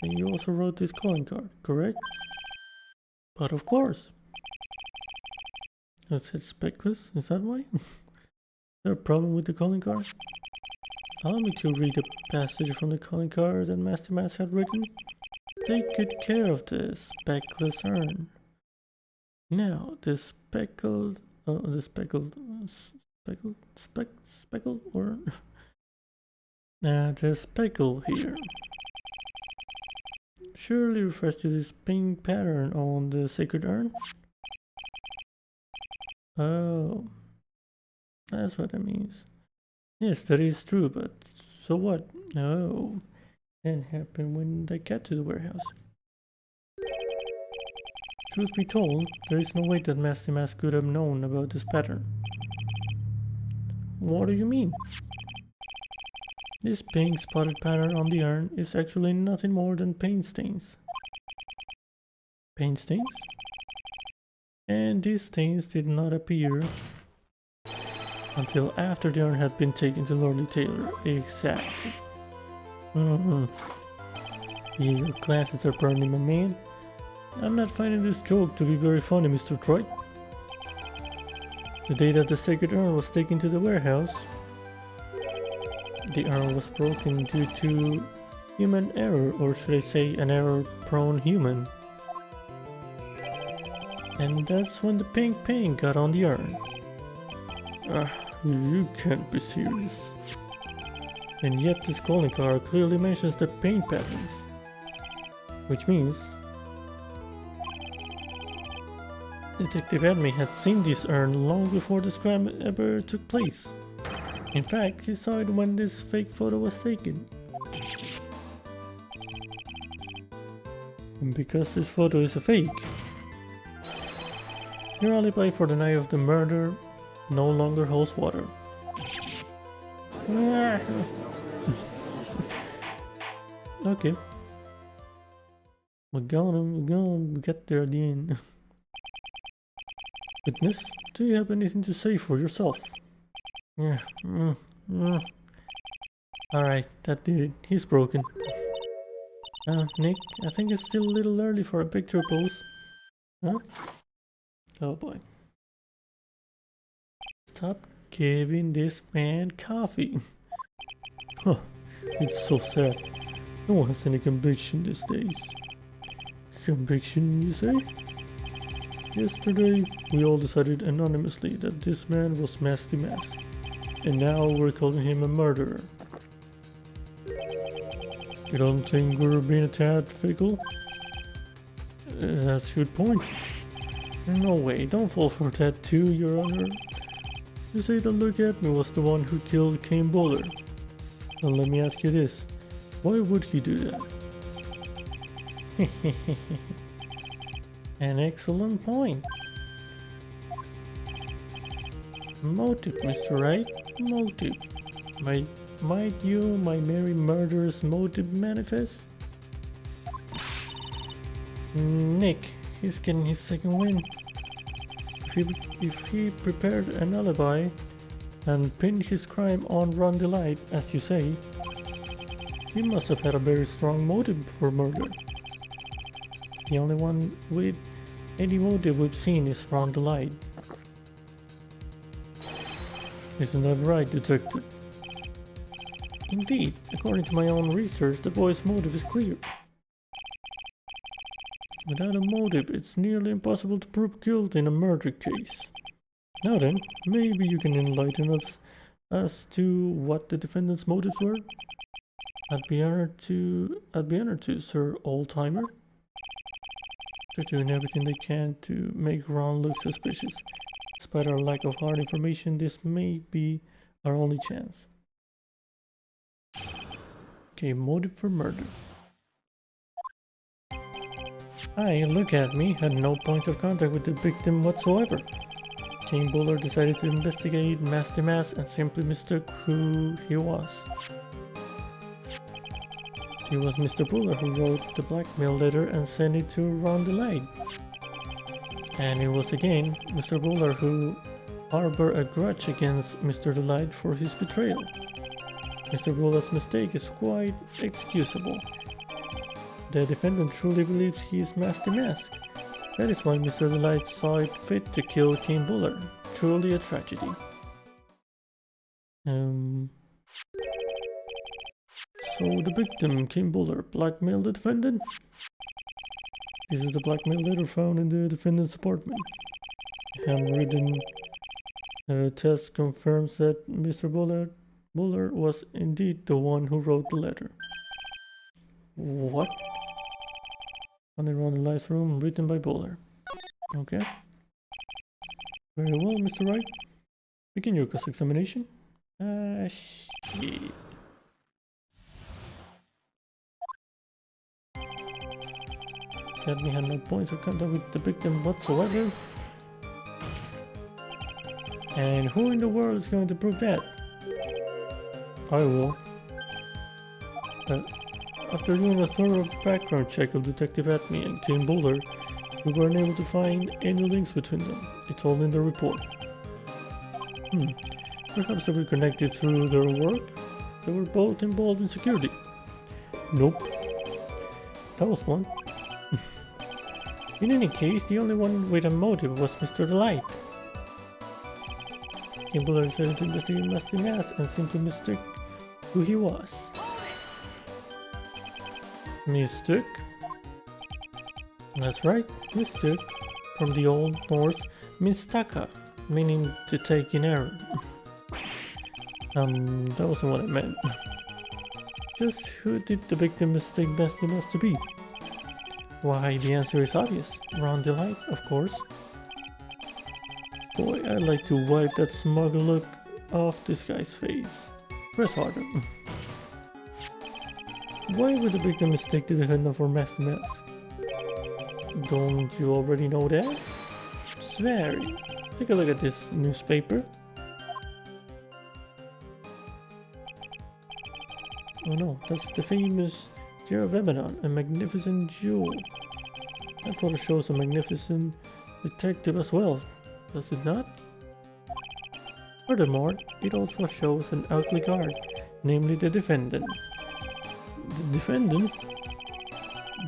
then you also wrote this calling card, correct? But of course. It said speckless, is that why? Is there a problem with the calling card? Allow me to read a passage from the calling card that Master Mask had written. Take good care of the speckless urn. Now, the speckled or the speckle here surely refers to this pink pattern on the sacred urn. Oh, that's what that means. Yes, that is true, but so what? Oh, that happened when they got to the warehouse. Truth be told, there is no way that Master Mask could have known about this pattern. What do you mean? This pink spotted pattern on the urn is actually nothing more than paint stains. Paint stains? And these stains did not appear until after the urn had been taken to Lordly Taylor. Exactly. Yeah, your glasses are burning, my man. I'm not finding this joke to be very funny, Mr. Troy. The day that the sacred urn was taken to the warehouse, the urn was broken due to human error, or should I say an error-prone human. And that's when the pink paint got on the urn. You can't be serious. And yet this calling card clearly mentions the paint patterns. Which means Detective Edme had seen this urn long before this crime ever took place. In fact, he saw it when this fake photo was taken. And because this photo is a fake, your alibi for the night of the murder no longer holds water. Okay. We get there at the end. Witness, do you have anything to say for yourself? Alright, that did it. He's broken. Nick, I think it's still a little early for a picture pose. Huh? Oh boy. Stop giving this man coffee. Huh, it's so sad. No one has any conviction these days. Conviction, you say? Yesterday, we all decided anonymously that this man was Masty Mask. And now we're calling him a murderer. You don't think we're being a tad fickle? That's a good point. No way, don't fall for that too, Your Honor. You say that Look At Me was the one who killed Kane Bowler. Well, let me ask you this. Why would he do that? An excellent point. Motive, Mr. Wright. Motive. Might you, my merry murderer's motive manifest? Nick, he's getting his second win. If he prepared an alibi and pinned his crime on Ron Delight, as you say, he must have had a very strong motive for murder. The only one with any motive we've seen is Ron Delight. Isn't that right, Detective? Indeed, according to my own research, the boy's motive is clear. Without a motive, it's nearly impossible to prove guilt in a murder case. Now then, maybe you can enlighten us as to what the defendant's motives were? I'd be honored to, Sir Oldtimer. They're doing everything they can to make Ron look suspicious. Despite our lack of hard information, this may be our only chance. Okay, motive for murder. Look At Me had no points of contact with the victim whatsoever. Kane Bowler decided to investigate Masty Mask and simply mistook who he was. It was Mr. Bowler who wrote the blackmail letter and sent it to Ron Delight. And it was again Mr. Bowler who harbored a grudge against Mr. Delight for his betrayal. Mr. Bowler's mistake is quite excusable. The defendant truly believes he is Masty Mask. That is why Mr. Delight saw it fit to kill Kane Bowler. Truly a tragedy. So the victim, Kane Bowler, blackmailed the defendant? This is the blackmail letter found in the defendant's apartment. Handwritten test confirms that Mr. Bowler was indeed the one who wrote the letter. What? On the Ron Delight's room, written by Bowler. Okay. Very well, Mr. Wright. Begin your cross-examination. Shit. Cadney had no points of contact with the victim whatsoever. And who in the world is going to prove that? I will. After doing a thorough background check of Detective Atme and Kane Bowler, we weren't able to find any links between them. It's all in the report. Perhaps they were connected through their work? They were both involved in security. Nope. That was one. In any case, the only one with a motive was Mr. Delight. Kimball decided to investigate Musty Mask and simply mistook who he was. Mistook? That's right, mistook. From the Old Norse mistaka, meaning to take in error. That wasn't what I meant. Just who did the victim mistake Musty Mask to be? Why, the answer is obvious. Ron Delight, of course. Boy, I'd like to wipe that smug look off this guy's face. Press harder. Why would the victim mistake the defendant for Musty Mask? Don't you already know that? Swery. Take a look at this newspaper. Oh no, that's the famous Tear of Lebanon, a magnificent jewel. That photo shows a magnificent detective as well, does it not? Furthermore, it also shows an ugly guard, namely the defendant. The defendant?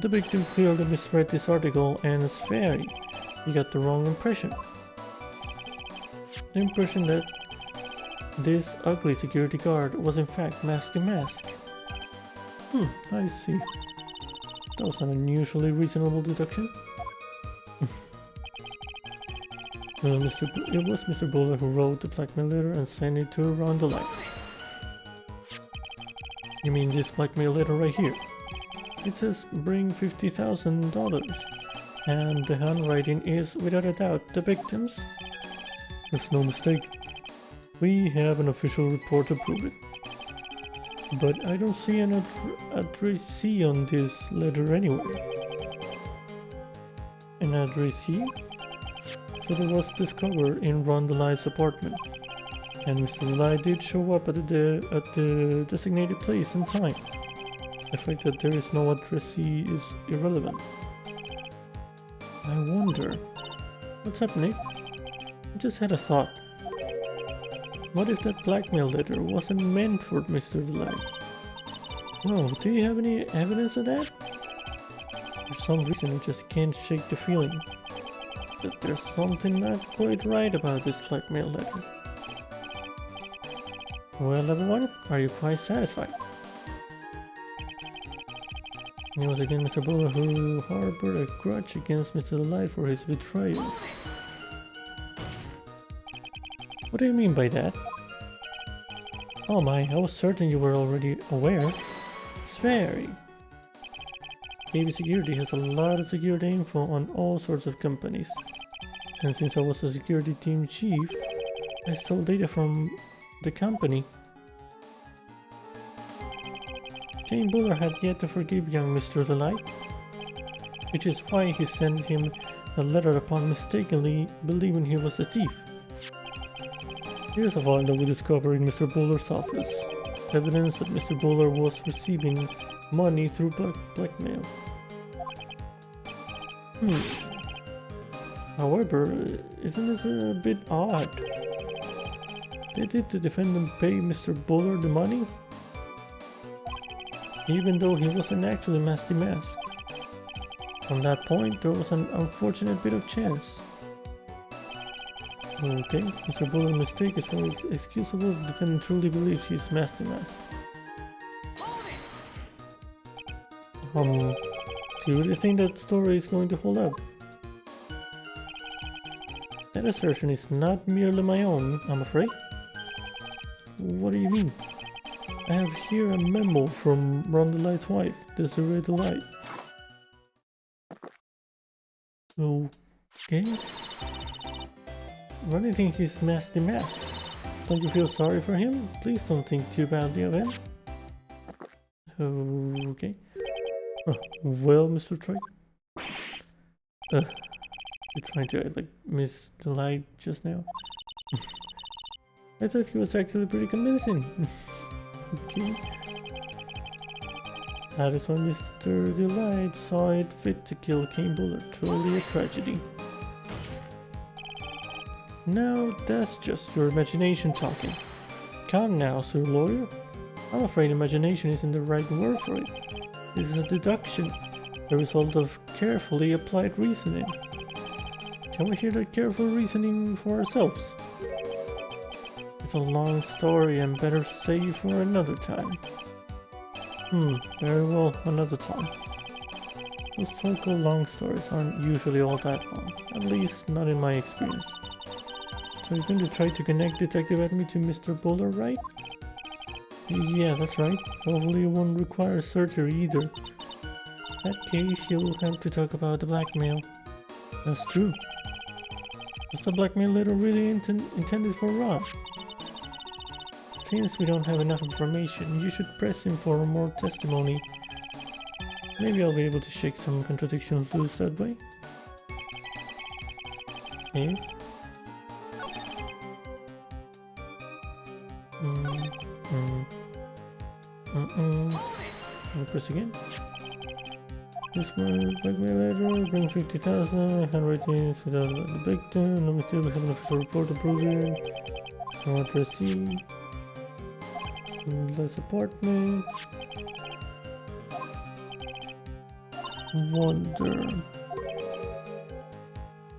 The victim clearly misread this article and is very. You got the wrong impression. The impression that this ugly security guard was in fact Musty Mask. I see. That was an unusually reasonable deduction. Well, it was Mr. Buller who wrote the blackmail letter and sent it to Ron Delight. You mean this blackmail letter right here? It says bring $50,000 and the handwriting is without a doubt the victim's. There's no mistake. We have an official report to prove it. But I don't see an addressee on this letter anywhere. An addressee? So it was discovered in Ron Delight's apartment. And Mr. Delight did show up at the designated place and time. The fact that there is no addressee is irrelevant. I wonder... What's happening? I just had a thought. What if that blackmail letter wasn't meant for Mr. Delight? Oh, do you have any evidence of that? For some reason I just can't shake the feeling that there's something not quite right about this blackmail letter. Well everyone, are you quite satisfied? It was again Mr. Buller who harbored a grudge against Mr. Delight for his betrayal. What do you mean by that? Oh my, I was certain you were already aware. Swery. KB Security has a lot of security info on all sorts of companies. And since I was a security team chief, I stole data from the company. Jane Buller had yet to forgive young Mr. Delight, which is why he sent him a letter upon mistakenly believing he was a thief. Here's a file that we discovered in Mr. Buller's office. Evidence that Mr. Buller was receiving money through blackmail. However, isn't this a bit odd? Did the defendant pay Mr. Buller the money? Even though he wasn't actually Musty Mask. From that point, there was an unfortunate bit of chance. Okay, Mr. Buller's mistake is more excusable if the defendant truly believes he's Musty Mask. Do you really think that story is going to hold up? That assertion is not merely my own, I'm afraid. What do you mean? I have here a memo from Ron Delight's wife, Desiree Delight. Okay. Ronnie thinks he's Musty Mask. Don't you feel sorry for him? Please don't think too badly of him. Okay. Well, Mr. Troy. You're trying to act like Miss Delight just now? I thought he was actually pretty convincing. Okay. That is when Mr. Delight saw it fit to kill Kane Buller. Truly a tragedy. Now that's just your imagination talking. Calm now, sir lawyer. I'm afraid imagination isn't the right word for it. This is a deduction, the result of carefully applied reasoning. Can we hear that careful reasoning for ourselves? It's a long story and better save for another time. Very well, another time. Those so-called long stories aren't usually all that long, at least not in my experience. Are you going to try to connect Detective Admin to Mr. Bowler, right? Yeah, that's right. Hopefully it won't require surgery either. In that case, you'll have to talk about the blackmail. That's true. Was the blackmail letter really intended for Ron? Since we don't have enough information, you should press him for more testimony. Maybe I'll be able to shake some contradictions loose that way. Okay. I'll press again. This one, blackmail letter, bring 50,000, handwritings without the victim, no mistake, we have an official report approving, no addressee, less apartment, wonder,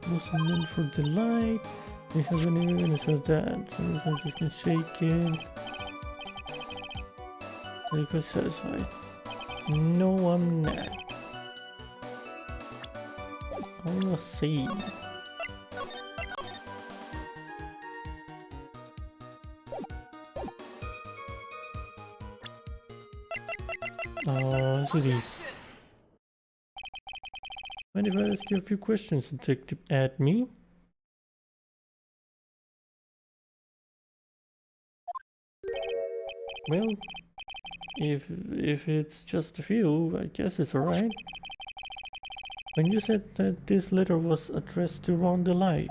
wasn't meant for delight, we have any evidence of that, sometimes you can shake it, are you quite satisfied? No, I'm not. I wanna see. City. Mind if I ask you a few questions, Detective Admin? Well, if it's just a few, I guess it's alright. When you said that this letter was addressed to Ron Delight,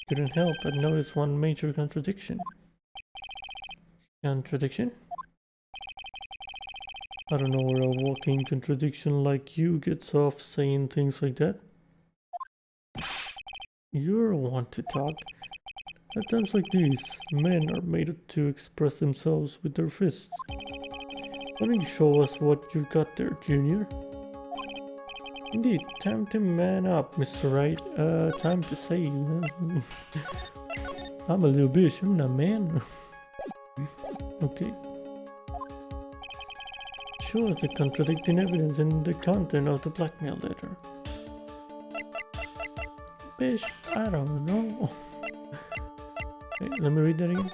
couldn't help but notice one major contradiction. Contradiction? I don't know where a walking contradiction like you gets off saying things like that. You're one to talk. At times like these, men are made to express themselves with their fists. Why don't you show us what you've got there, Junior? Indeed, time to man up, Mr. Wright. Time to say I'm a little bitch, I'm not man. Okay. Show us the contradicting evidence in the content of the blackmail letter. Bitch, I don't know. Wait, let me read that again.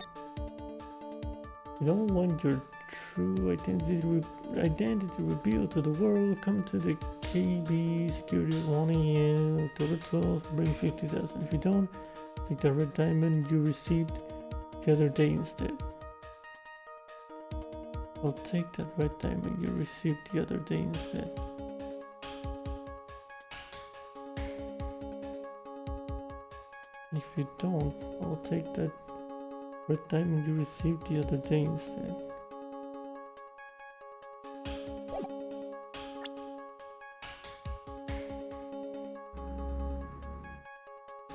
You don't want your true identity revealed to the world. Come to the KB security 1 AM, October 12th, bring 50,000. If you don't, take the red diamond you received the other day instead. I'll take that red diamond you received the other day instead. If you don't, I'll take that red diamond you received the other day instead.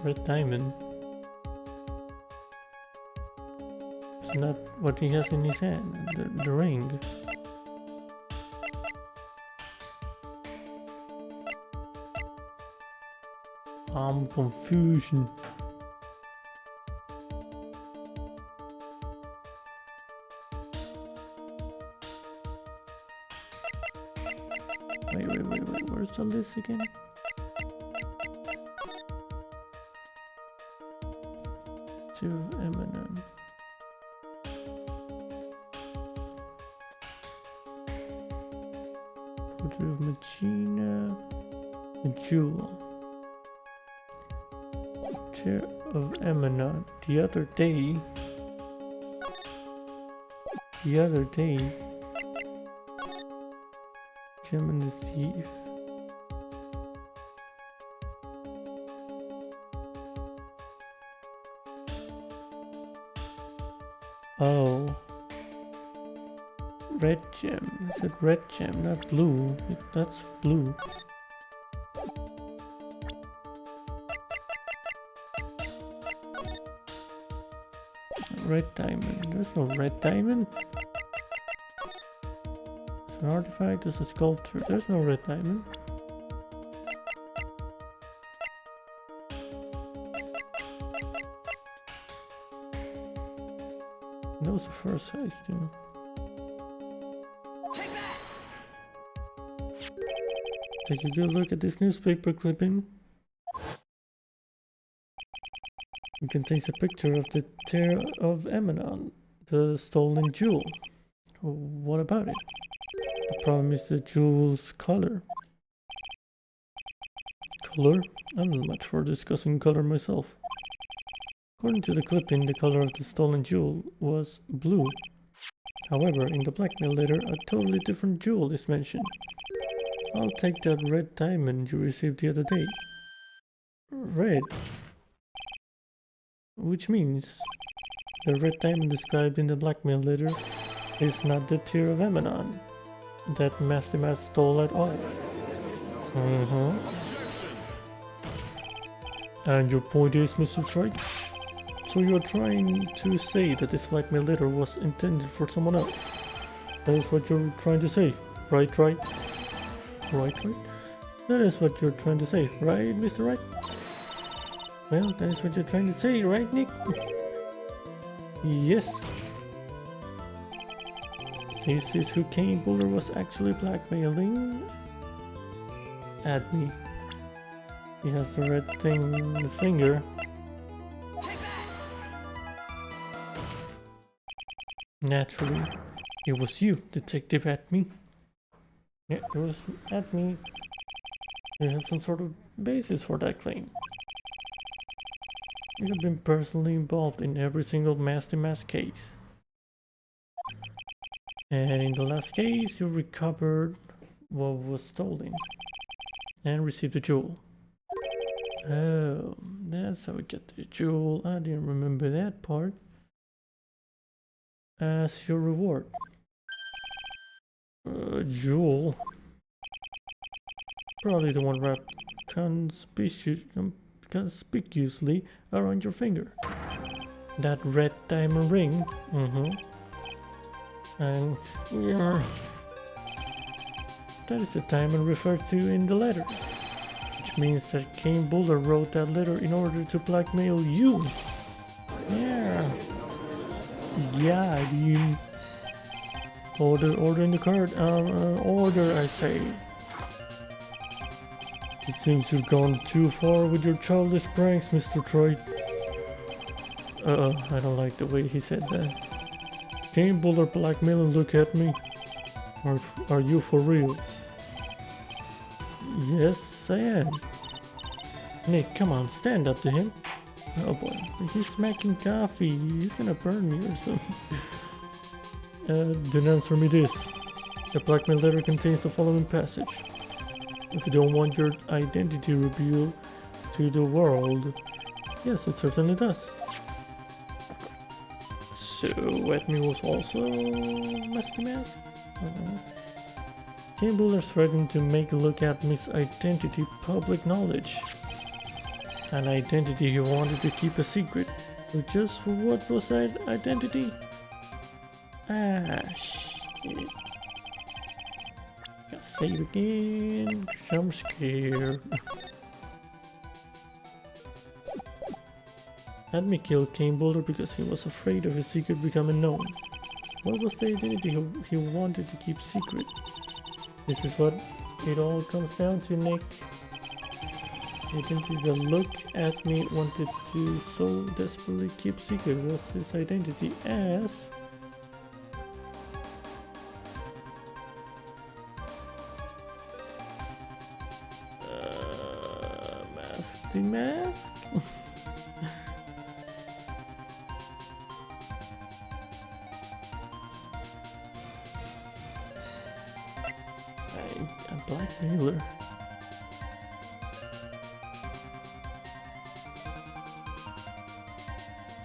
Red diamond. It's not what he has in his hand, the ring. I'm confusion. Wait, where's the list again? To Eminem. Portrait of Machina, a jewel. Chair of Eminem. The other day, Gem and the Thief. Oh. Red gem. I said red gem, not blue. That's blue. red diamond. There's no red diamond. It's an artifact, it's a sculpture. There's no red diamond. That was the first size too. Take a good look at this newspaper clipping. It contains a picture of the Tear of Emanon, the stolen jewel. What about it? The problem is the jewel's color. Color? I'm not much for discussing color myself. According to the clipping, the color of the stolen jewel was blue. However, in the blackmail letter, a totally different jewel is mentioned. I'll take that red diamond you received the other day. Red? Which means the red diamond described in the blackmail letter is not the Tear of Emanon that Master Matt stole at all. And your point is, Mr. Wright? So you're trying to say that this blackmail letter was intended for someone else? That is what you're trying to say, right? Right? That is what you're trying to say, right, Mr. Wright? Well, that is what you're trying to say, right, Nick? Yes. This is who Kane Buller was actually blackmailing at me. He has the red thing in his finger. Naturally, it was you, Detective Atme. Yeah, it was Atme. You have some sort of basis for that claim. You have been personally involved in every single Master Mask case. And in the last case, you recovered what was stolen and received the jewel. Oh, that's how we get the jewel. I didn't remember that part. As your reward. Jewel. Probably the one wrapped conspicuously around your finger. That red diamond ring. And yeah, that is the diamond referred to in the letter. Which means that Kane Buller wrote that letter in order to blackmail you. Yeah, you order in the card. Order, I say. It seems you've gone too far with your childish pranks, Mr. Troy. I don't like the way he said that. Kane Buller blackmailing, look at me. Are you for real? Yes, I am. Nick, come on, stand up to him. Oh boy, he's smacking coffee. He's gonna burn me or something. Then answer me this. The blackmail letter contains the following passage. If you don't want your identity revealed to the world. Yes, it certainly does. So, Atme was also Master Mask? Kane Buller threatened to make Look at Miss identity public knowledge. An identity he wanted to keep a secret. But just what was that identity? Ah, shit. Gotta save again. I'm scared. Atme killed Kane Buller because he was afraid of his secret becoming known. What was the identity he wanted to keep secret? This is what it all comes down to, Nick. The identity that Look at Me wanted to so desperately keep secret was his identity as... Mask the Mask? A blackmailer.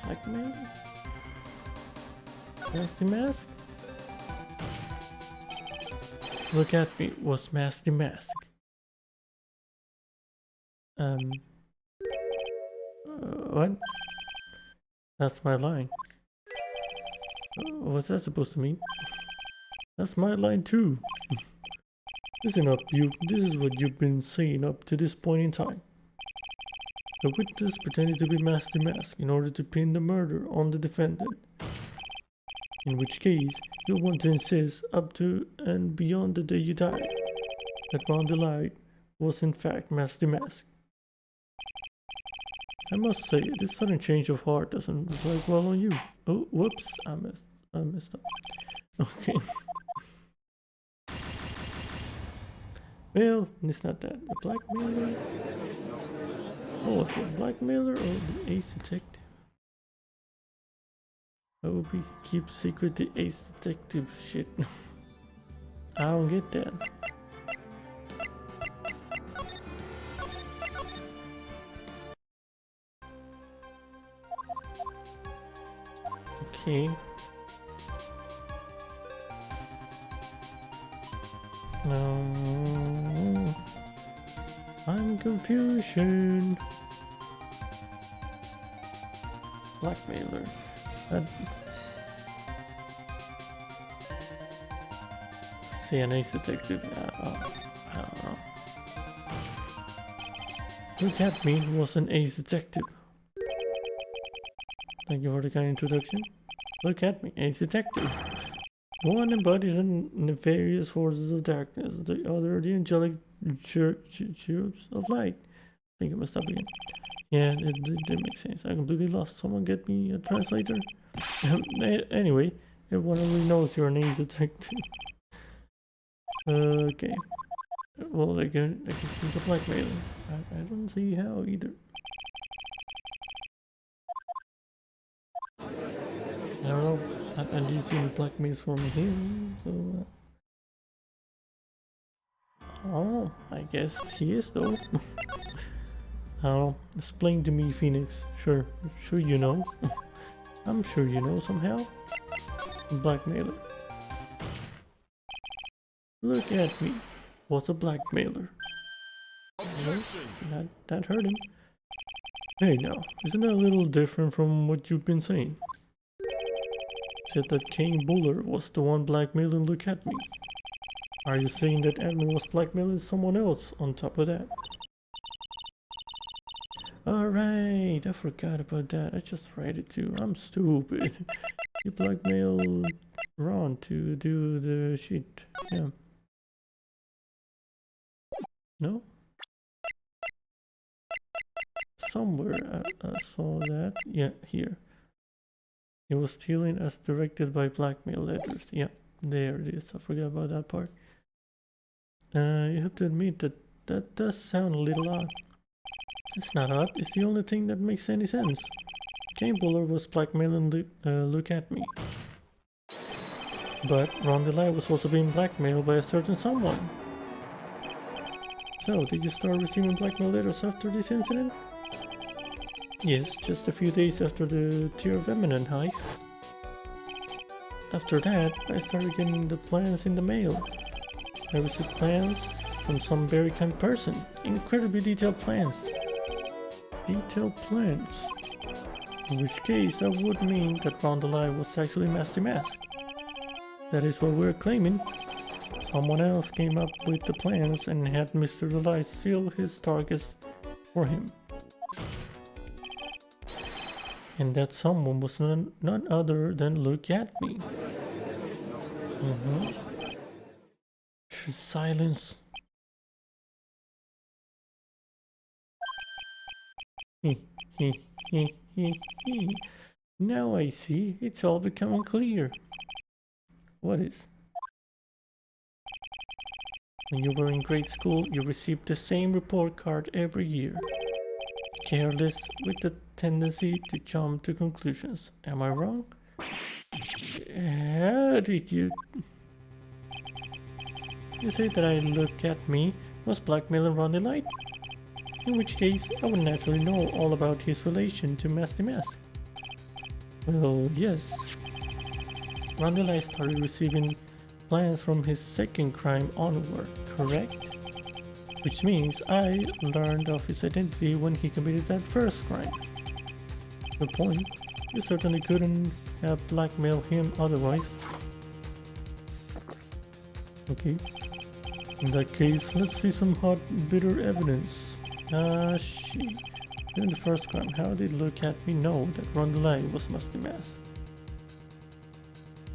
Blackmail? Mask the Mask? Look at Me was Mask the Mask. What? That's my line. What's that supposed to mean? That's my line too. Listen up, you. This is what you've been saying up to this point in time. The witness pretended to be Master Mask in order to pin the murder on the defendant. In which case, you'll want to insist up to and beyond the day you died that Ron the Light was in fact Master Mask. I must say, this sudden change of heart doesn't reflect well on you. Oh, whoops, I messed up. Okay. Well, it's not that. The blackmailer? Oh, is it a blackmailer or the ace detective? How would we keep secret the ace detective shit? I don't get that. Okay. I'm confusion. Blackmailer. Say an ace detective. I don't know. Look at me was an ace detective. Thank you for the kind introduction. Look at me, ace detective. One embodies the nefarious forces of darkness, the other the angelic cherubs of light. I think I messed up again. Yeah, it didn't make sense. I completely lost. Someone get me a translator? Anyway, everyone already knows you're an ace detective. Okay. Well, I guess he's a blackmailer. I don't see how either. I don't know. I need to blackmail from him, so... Oh, I guess he is though. I don't know. Explain to me, Phoenix. Sure you know. I'm sure you know somehow. Blackmailer. Look at me. What's a blackmailer? No, that hurt him. Hey now, isn't that a little different from what you've been saying? Said that King Buller was the one blackmailing Look at me. Are you saying that Admin was blackmailing someone else on top of that? Alright, I forgot about that. I just read it too. I'm stupid. You blackmailed Ron to do the shit. Yeah. No? Somewhere I saw that. Yeah, here. He was stealing as directed by blackmail letters. Yeah, there it is. I forgot about that part. You have to admit that does sound a little odd. It's not odd. It's the only thing that makes any sense. Game Buller was blackmailing Look at me. But Ron the Light was also being blackmailed by a certain someone. So, did you start receiving blackmail letters after this incident? Yes, just a few days after the Tear of Eminent heist. After that, I started getting the plans in the mail. I received plans from some very kind person. Incredibly detailed plans. Detailed plans? In which case, that would mean that Ron the Light was actually Master Mask. That is what we're claiming. Someone else came up with the plans and had Mr. the Light steal his targets for him. And that someone was none other than Look at me. Silence. Now I see, it's all becoming clear. What is? When you were in grade school, you received the same report card every year. Careless, with the tendency to jump to conclusions. Am I wrong? How did you... You say that I Look at me was blackmailing Ron the Light? In which case, I would naturally know all about his relation to Master Mask. Well, yes. Ron the Light started receiving plans from his second crime onward, correct? Which means I learned of his identity when he committed that first crime. Good point. You certainly couldn't have blackmailed him otherwise. Okay. In that case, let's see some hot, bitter evidence. Shit. During the first crime, how did Look At Me know that Ron Delay was Musty Mask?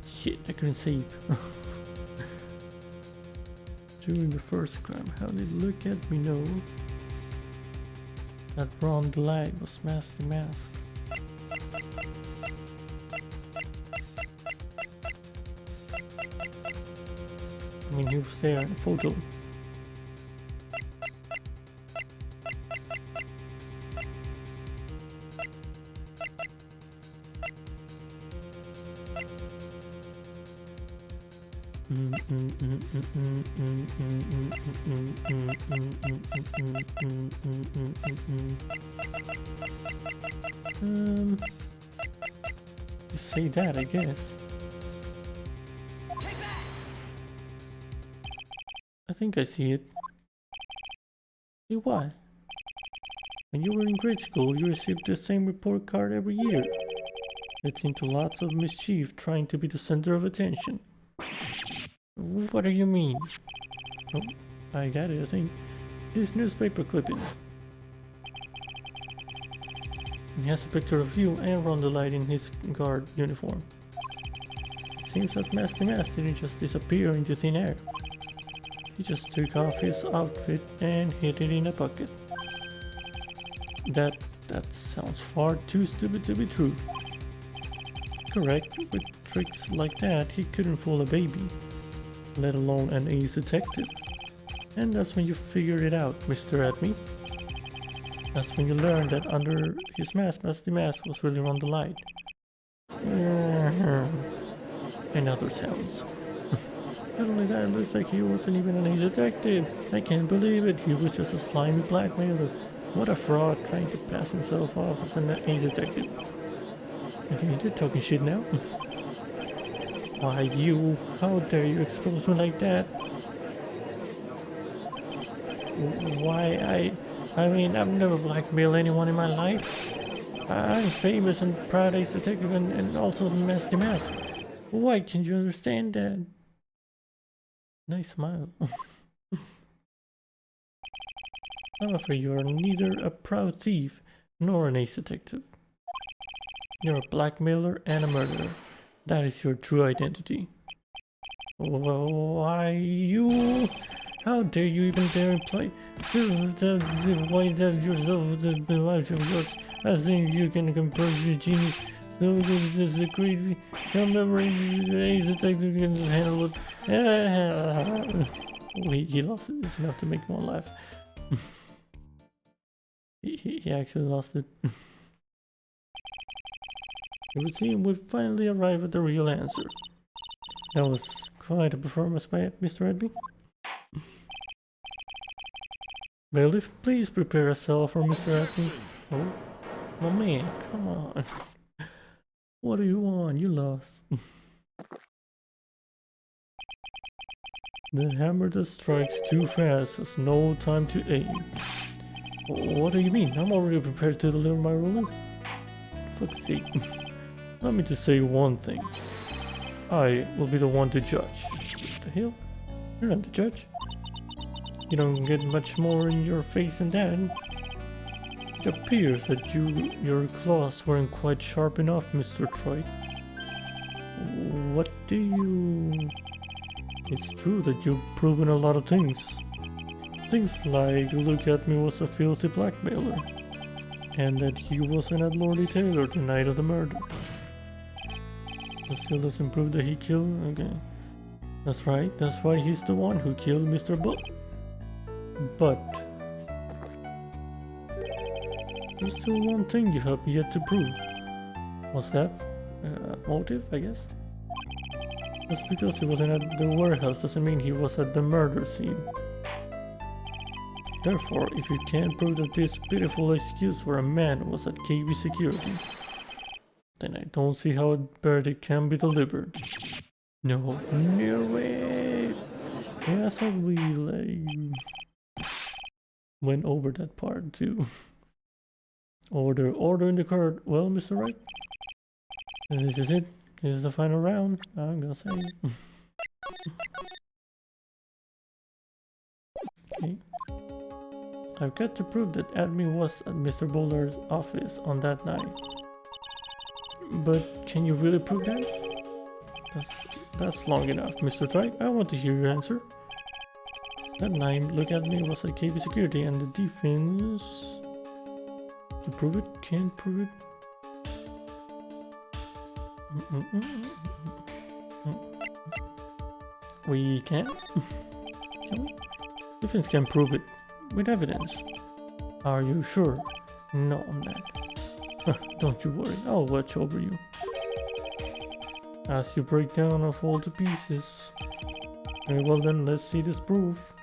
Shit, I couldn't save. During the first crime, how did Look At Me know that Ron Delay was Musty Mask? I mean, he was there in a photo. You say that, I guess. I think I see it. See why? When you were in grade school, you received the same report card every year. It's into lots of mischief, trying to be the center of attention. What do you mean? Oh, I got it, I think. This newspaper clipping. He has a picture of you and Ron the Light in his guard uniform. It seems that Musty Mask didn't just disappear into thin air. He just took off his outfit and hid it in a bucket. That sounds far too stupid to be true. Correct, with tricks like that, he couldn't fool a baby, let alone an ace detective. And that's when you figured it out, Mr. Adme. That's when you learned that under his mask, Musty Mask was really Ron the Light. And other sounds. Not only that, it looks like he wasn't even an ace detective. I can't believe it, he was just a slimy blackmailer. What a fraud, trying to pass himself off as an ace detective. Okay, you're talking shit now. Why you? How dare you expose me like that? Why I mean, I've never blackmailed anyone in my life. I'm famous and proud ace detective and also Musty Mask. Why can't you understand that? Nice smile. I'm afraid you are neither a proud thief nor an ace detective. You're a blackmailer and a murderer. That is your true identity. Why you? How dare you even dare play? Why that yourself the life of yours? I think you can compose your genius. So this is a crazy. You'll never ace detective can handle it. He lost it. It's enough to make one laugh. he actually lost it. It would seem we've finally arrived at the real answer. That was quite a performance by Mr. Edby. Bailiff, please prepare a cell for Mr. Edby. Oh, my man, come on. What do you want? You lost. The hammer that strikes too fast has no time to aim. What do you mean? I'm already prepared to deliver my ruling. Fuck's sake. Let me just say one thing. I will be the one to judge. What the hell? You're not the judge. You don't get much more in your face than that. It appears that your claws weren't quite sharp enough, Mr. Troy. What do you... It's true that you've proven a lot of things. Things like Look At Me was a filthy blackmailer. And that he wasn't at Lordy Taylor the night of the murder. That still doesn't prove that he killed... Okay. That's right, that's why he's the one who killed Mr. Buck. But... there's still one thing you have yet to prove. What's that? Motive, I guess? Just because he wasn't at the warehouse doesn't mean he was at the murder scene. Therefore, if you can't prove that this pitiful excuse for a man was at KB Security, then I don't see how a verdict can be delivered. No way! Yeah, I thought we went over that part too. Order in the court. Well, Mr. Wright? This is it. This is the final round. I'm gonna say. Okay. I've got to prove that admin was at Mr. Bowler's office on that night. But can you really prove that? That's long enough, Mr. Wright. I want to hear your answer. That night, look at me was at KB Security and the defense. Can prove it? Can't prove it. We can? Can we? Defense can prove it with evidence. Are you sure? No, I'm not. Don't you worry, I'll watch over you. As you break down and fall to pieces. Very well then, let's see this proof.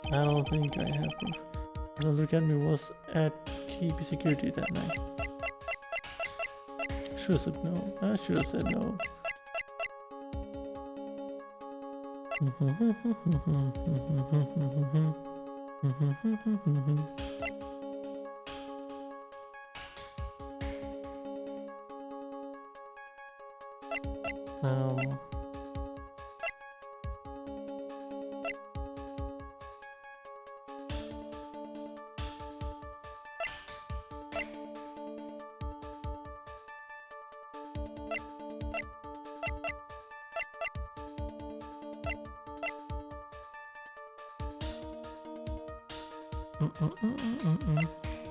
I don't think I have proof. The look at me was at KB Security that night. I should have said no. I should have said no.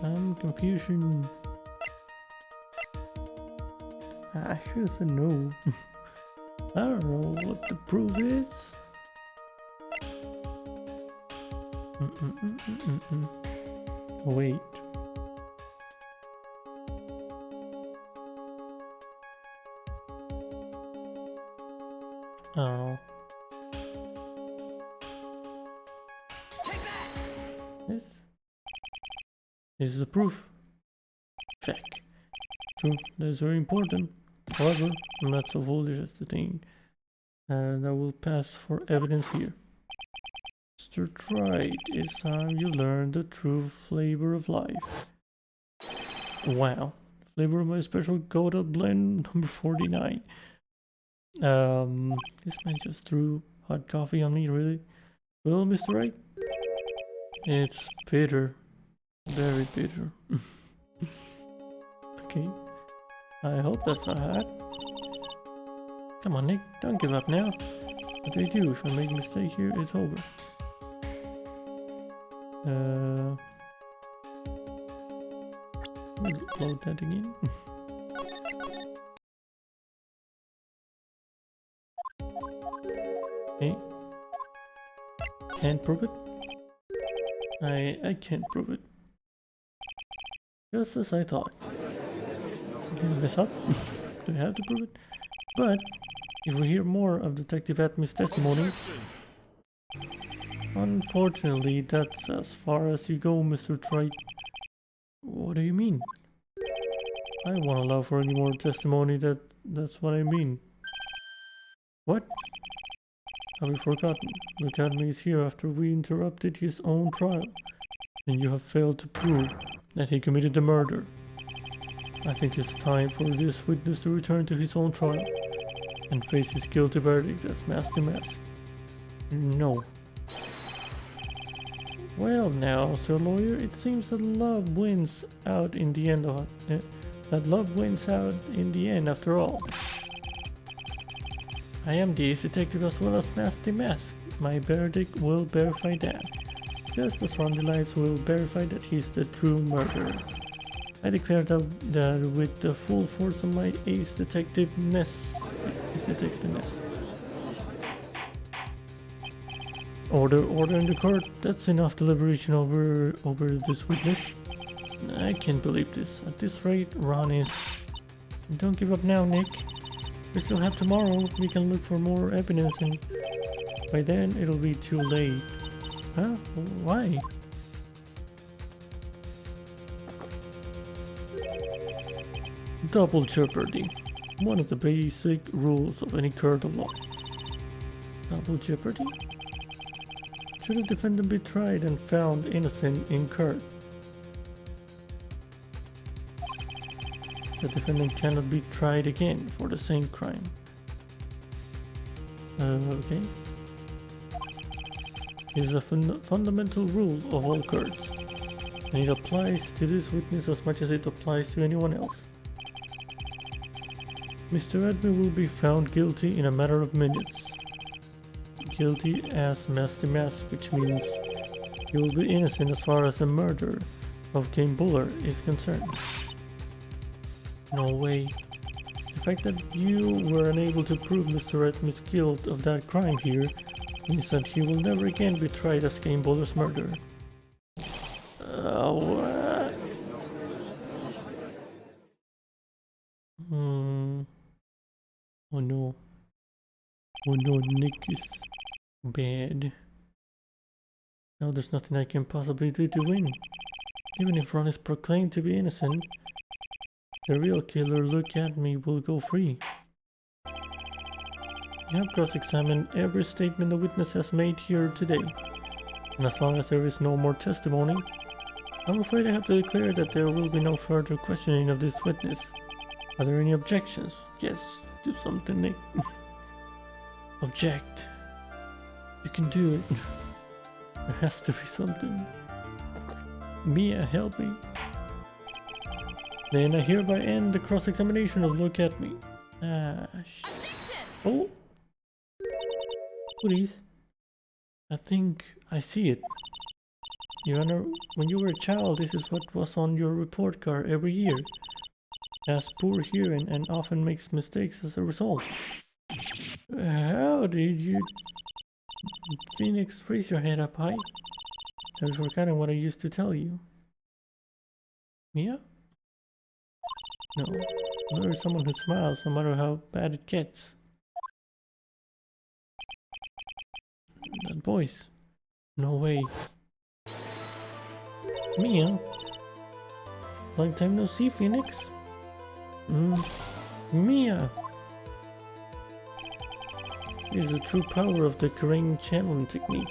I'm confusion. I should have said no. I don't know what the proof is. Wait. I don't know. This is the proof. Check. True, that is very important. However, I'm not so foolish as to think. And I will pass for evidence here. Mr. Wright, it's time you learn the true flavor of life. Wow. Flavor of my special Gouda blend number 49. This man just threw hot coffee on me, really? Well, Mr. Wright? It's bitter. Very bitter. Okay. I hope that's not hot. Come on, Nick. Don't give up now. What do I do if I make a mistake here? It's over. Load that again. Okay. Can't prove it. I can't prove it. Just as I thought. Did I mess up? Do I have to prove it? But if we hear more of Detective Atmy's testimony, unfortunately, that's as far as you go, Mr. Wright. What do you mean? I won't allow for any more testimony. That's what I mean. What? Have you forgotten? Look at me is here after we interrupted his own trial, and you have failed to prove that he committed the murder. I think it's time for this witness to return to his own trial and face his guilty verdict as Master Mask. No. Well now, Sir Lawyer, it seems that love wins out in the end after all. I am the ace detective as well as Master Mask. My verdict will verify that. Just as Randy Lights will verify that he's the true murderer. I declare that with the full force of my ace detectiveness. Order in the court. That's enough deliberation over this witness. I can't believe this. At this rate, Ron is... Don't give up now, Nick. We still have tomorrow. We can look for more evidence and by then it'll be too late. Huh? Why? Double Jeopardy. One of the basic rules of any court of law. Double Jeopardy? Should a defendant be tried and found innocent in court? the defendant cannot be tried again for the same crime. Okay. It is a fundamental rule of all courts, and it applies to this witness as much as it applies to anyone else. Mr. Edmund will be found guilty in a matter of minutes. Guilty as Master Mass, which means he will be innocent as far as the murder of Game Buller is concerned. No way. The fact that you were unable to prove Mr. Edmund's guilt of that crime here means that he will never again be tried as Game Buller's murderer. What? Oh no. Oh no, Nick is bad. Now there's nothing I can possibly do to win. Even if Ron is proclaimed to be innocent, the real killer, look at me, will go free. You have cross-examined every statement the witness has made here today. And as long as there is no more testimony, I'm afraid I have to declare that there will be no further questioning of this witness. Are there any objections? Yes, do something, Nick. Object. You can do it. There has to be something. Mia, help me. Then I hereby end the cross-examination of Look at Me. Oh! Please. I think I see it. Your Honor, when you were a child, this is what was on your report card every year. Has poor hearing and often makes mistakes as a result. How did you... Phoenix, raise your head up high. I've forgotten what I used to tell you. Mia? No. There is someone who smiles no matter how bad it gets. That voice. No way. Mia? Long time no see, Phoenix. Mia! It is the true power of the Korean channeling technique.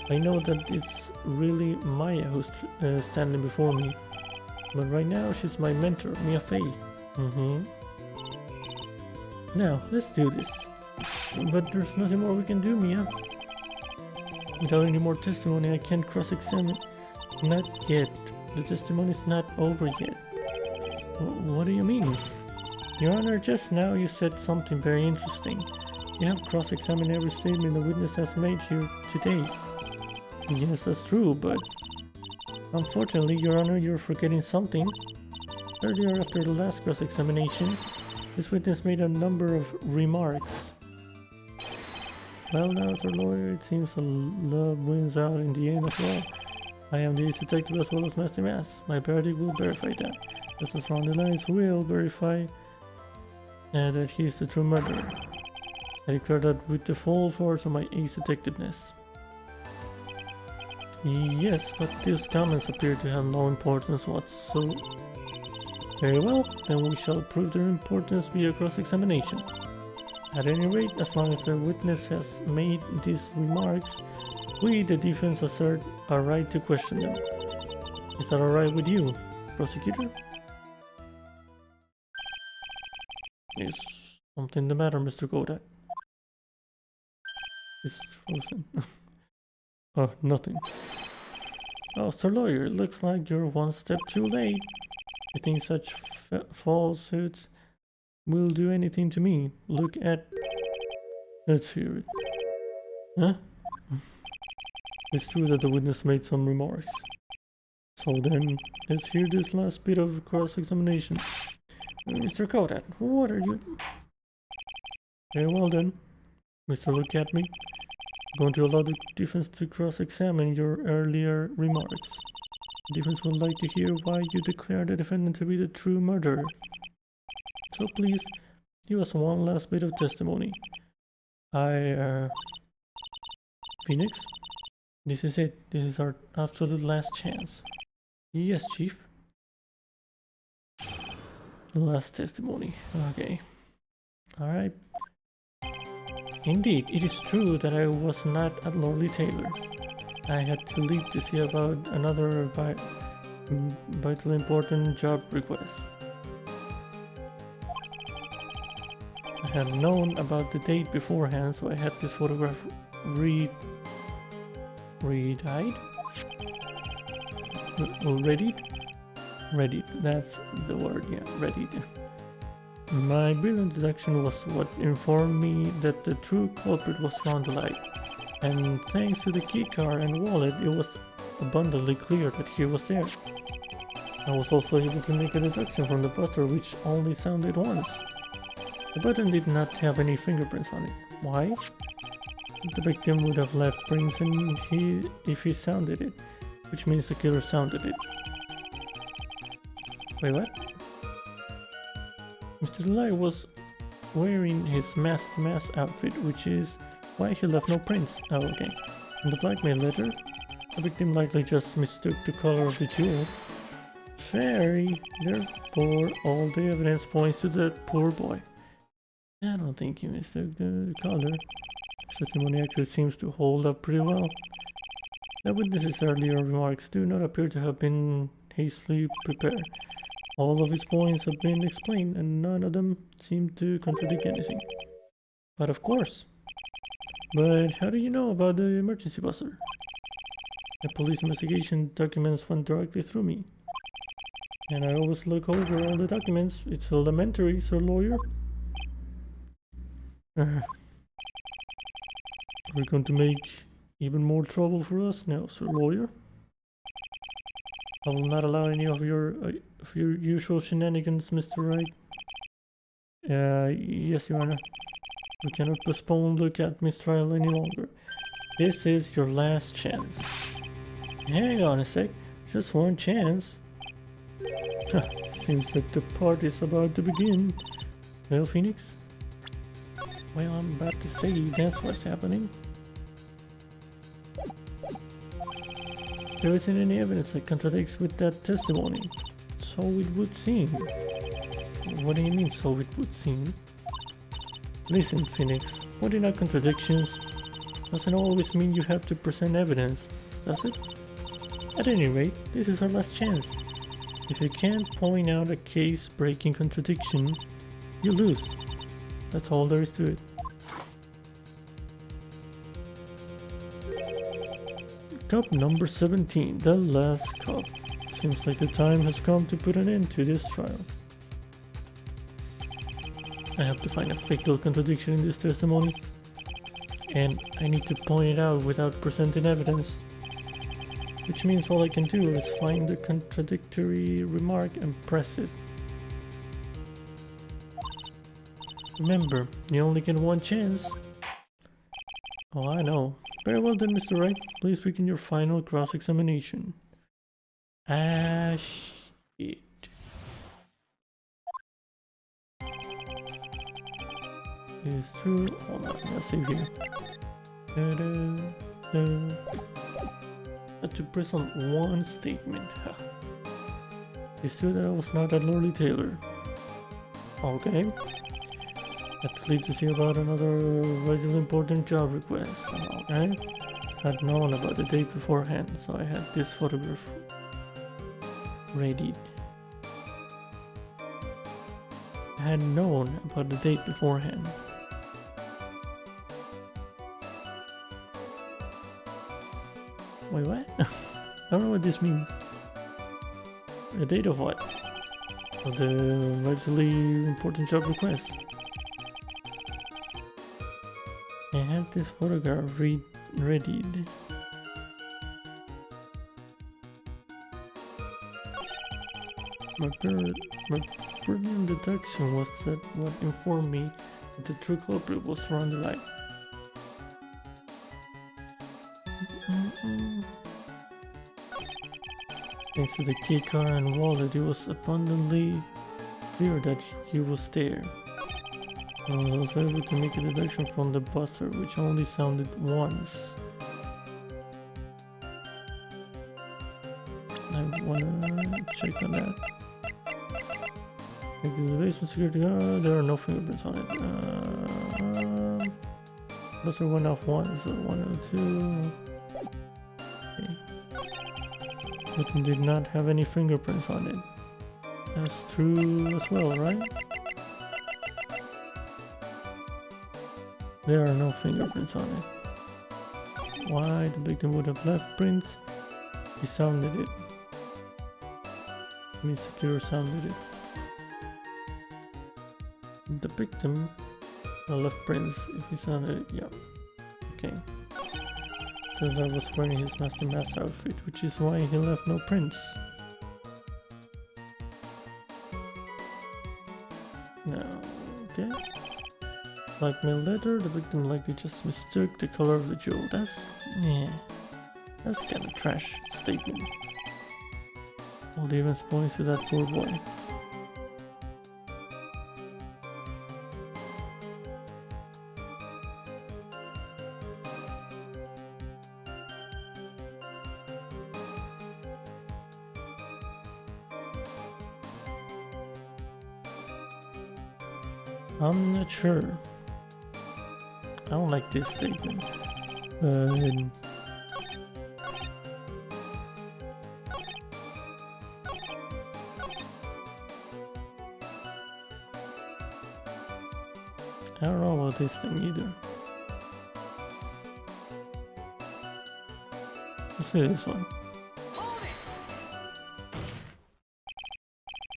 I know that it's really Maya who's standing before me. But right now she's my mentor, Mia Fey. Now, let's do this. But there's nothing more we can do, Mia. Without any more testimony, I can't cross-examine. Not yet. The testimony's not over yet. What do you mean? Your Honor, just now you said something very interesting. You have cross-examined every statement the witness has made here today. Yes, that's true, but... Unfortunately, Your Honor, you're forgetting something. Earlier, after the last cross-examination, this witness made a number of remarks. Well, now, as a lawyer, it seems the love wins out in the end as well. I am the ace detective as well as Master Mass. My verdict will verify that. Justice Ron Lines will verify that he is the true murderer. I declare that with the full force of my ace detectiveness. Yes, but these comments appear to have no importance whatsoever. Very well, then we shall prove their importance via cross-examination. At any rate, as long as the witness has made these remarks, we, the defense, assert our right to question them. Is that alright with you, prosecutor? Is something the matter, Mr. Kodak? He's frozen. Oh, nothing. Oh, Sir Lawyer, it looks like you're one step too late. You think such falsehoods will do anything to me? Look at... Let's hear it. Huh? It's true that the witness made some remarks. So then, let's hear this last bit of cross-examination. Mr. Kodak, what are you... Very well then. Mr. Look at Me. I'm going to allow the defense to cross-examine your earlier remarks. The defense would like to hear why you declare the defendant to be the true murderer. So please, give us one last bit of testimony. Phoenix? This is it. This is our absolute last chance. Yes, Chief. Last testimony. Okay. Alright. Indeed, it is true that I was not at Lordly Taylor. I had to leave to see about another vitally important job request. had known about the date beforehand, so I had this photograph readied? Readied, that's the word, yeah, readied. My brilliant deduction was what informed me that the true culprit was found alive, and thanks to the keycard and wallet, it was abundantly clear that he was there. I was also able to make a deduction from the buster, which only sounded once. The button did not have any fingerprints on it. Why? The victim would have left prints if he sounded it, which means the killer sounded it. Wait, what? Mr. Delay was wearing his masked outfit, which is why he left no prints. Oh, okay. In the blackmail letter, the victim likely just mistook the color of the jewel. Very, therefore, all the evidence points to that poor boy. I don't think he mistook the color. His testimony actually seems to hold up pretty well. The witness's earlier remarks do not appear to have been hastily prepared. All of his points have been explained, and none of them seem to contradict anything. But of course. But how do you know about the emergency buzzer? The police investigation documents went directly through me. And I always look over all the documents. It's elementary, sir lawyer. Are we going to make even more trouble for us now, sir lawyer? I will not allow any of your usual shenanigans, Mr. Wright. Yes, Your Honor. We cannot postpone the cat mistrial any longer. This is your last chance. Hang on a sec. Just one chance. Seems that the party's about to begin. Well, Phoenix? Well, I'm about to say that's what's happening. There isn't any evidence that contradicts with that testimony. So it would seem. What do you mean, so it would seem? Listen, Phoenix, pointing out contradictions doesn't always mean you have to present evidence, does it? At any rate, this is our last chance. If you can't point out a case-breaking contradiction, you lose. That's all there is to it. Cup number 17, the last cup. Seems like the time has come to put an end to this trial. I have to find a fatal contradiction in this testimony, and I need to point it out without presenting evidence. Which means all I can do is find the contradictory remark and press it. Remember, you only get one chance. Oh, I know. Very well then, Mr. Wright. Please begin your final cross-examination. Ah, shit. It's true. Hold on, let's see here. Had to press on one statement. It's true that I was not at Lordy Taylor. Okay. Had to leave to see about another vitally important job request. Okay. Had known about the date beforehand, so I had this photograph readied. I had known about the date beforehand. Wait, what? I don't know what this means. A date of what? Of the vitally important job request. I had this photograph readied. My brilliant deduction was that what informed me that the true culprit was around the light. Thanks to the keycard and wallet, it was abundantly clear that he was there. I was also able to make a deduction from the buzzer, which only sounded once. I wanna check on that. Take the basement security guard. There are no fingerprints on it. Buzzer went off once, so 102. Okay. But did not have any fingerprints on it. That's true as well, right? There are no fingerprints on it. Why the victim would have left prints? He sounded it. Mr. Killer sounded it. The victim left prints if he sounded it, yeah. Okay. So that was wearing his Master Mass outfit, which is why he left no prints. Now, okay. Like mail letter, the victim likely just mistook the color of the jewel. That's kind of trash statement. All the evidence points to that poor boy. I'm not sure. I don't like this statement. I don't know about this thing either. Let's do this one.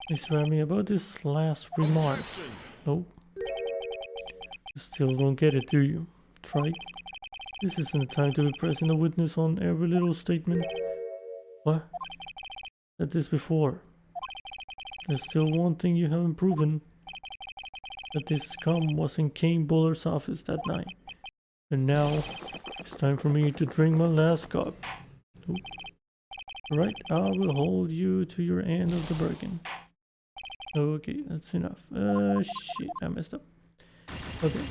Please tell me about this last remark. Nope. You still don't get it, do you? Try. This isn't the time to be pressing a witness on every little statement. What? Said this before. There's still one thing you haven't proven. That this scum was in Kane Buller's office that night. And now, it's time for me to drink my last cup. Nope. Right, I will hold you to your end of the bargain. Okay, that's enough. Shit, I messed up. Okay.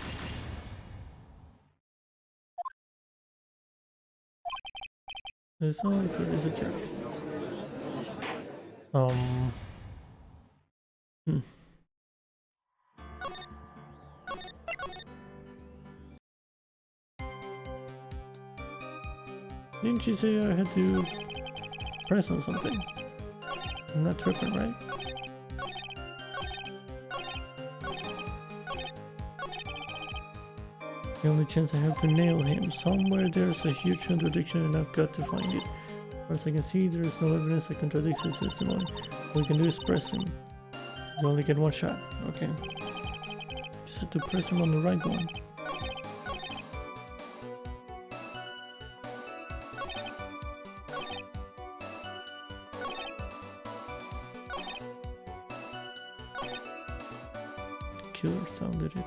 It's all good as a jerk. Didn't she say I had to press on something? I'm not tripping, right? The only chance I have to nail him. Somewhere there's a huge contradiction and I've got to find it. As far as I can see, there is no evidence that contradicts his testimony. All we can do is press him. You only get one shot. Okay. Just have to press him on the right one. Killer sounded it.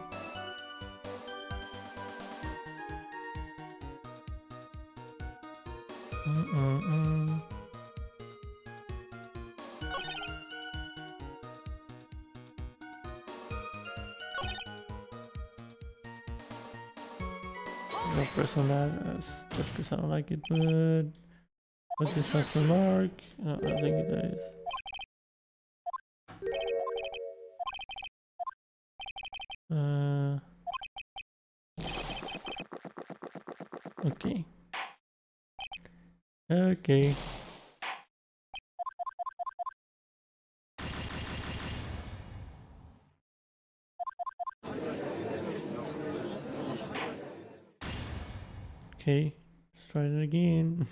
I'll press on that just because I don't like it, but what this has remark? I think that is. Okay. Okay. Okay, let's try it again.